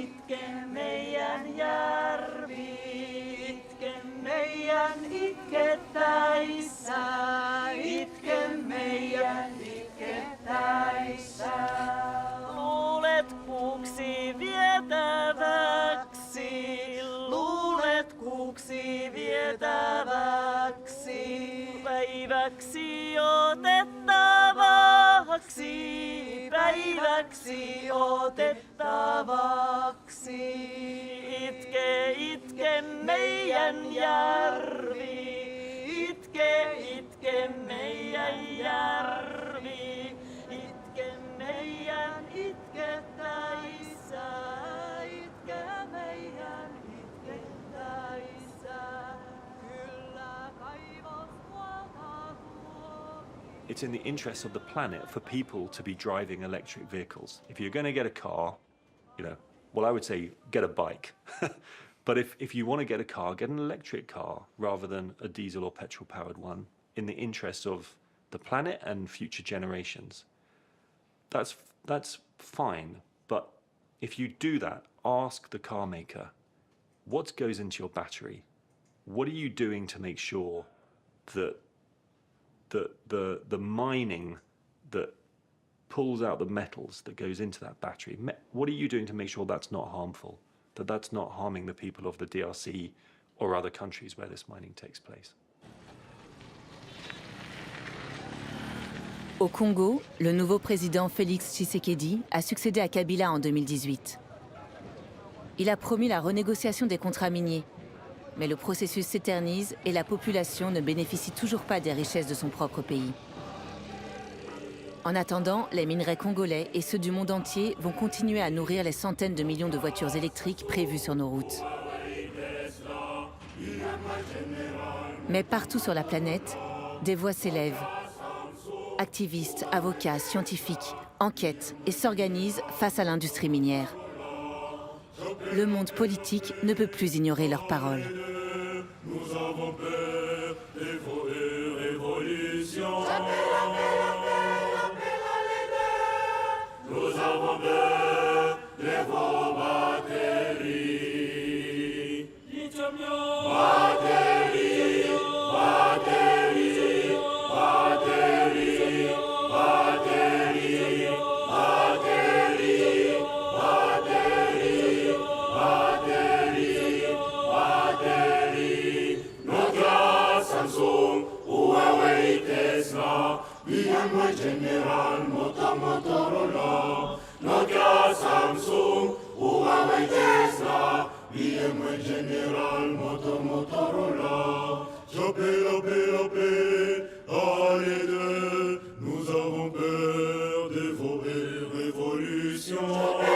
meidän järvi, itke meidän itkettäessä, itke meidän itkettäessä. Luulet kuuksi vietäväksi, luulet kuuksi vietäväksi, päiväksi otettavaksi, päiväksi otettavaksi. Itke meidän järvi, itke meidän järvi, itke meidän itkettäessä, itke meidän itkettäessä. Kyllä kaivos vuotaa. It's in the interest of the planet for people to be driving electric vehicles. If you're going to get a car, well, I would say get a bike. But if you want to get a car, get an electric car rather than a diesel or petrol-powered one in the interest of the planet and future generations. That's fine, but if you do that, ask the car maker, what goes into your battery? What are you doing to make sure that the mining that pulls out the metals that goes into that battery, what are you doing to make sure that's not harmful, that that's not harming the people of the DRC or other countries where this mining takes place? Au Congo, le nouveau président Félix Tshisekedi a succédé à Kabila en 2018. Il a promis la renégociation des contrats miniers, mais le processus s'éternise et la population ne bénéficie toujours pas des richesses de son propre pays. En attendant, les minerais congolais et ceux du monde entier vont continuer à nourrir les centaines de millions de voitures électriques prévues sur nos routes. Mais partout sur la planète, des voix s'élèvent. Activistes, avocats, scientifiques enquêtent et s'organisent face à l'industrie minière. Le monde politique ne peut plus ignorer leurs paroles. Nous avons peur des révolutions. avons peur de vos batteries. Lithium-ion. Batteries, batteries, batteries, batteries, batteries, batteries, batteries, batteries. Nokia, Samsung, Huawei, Tesla, VMware, General, Motorola. Nokia, Samsung, Huawei, Tesla, VMware, General, Motorola. J'appelle, allez deux, nous avons peur de vos révolutions.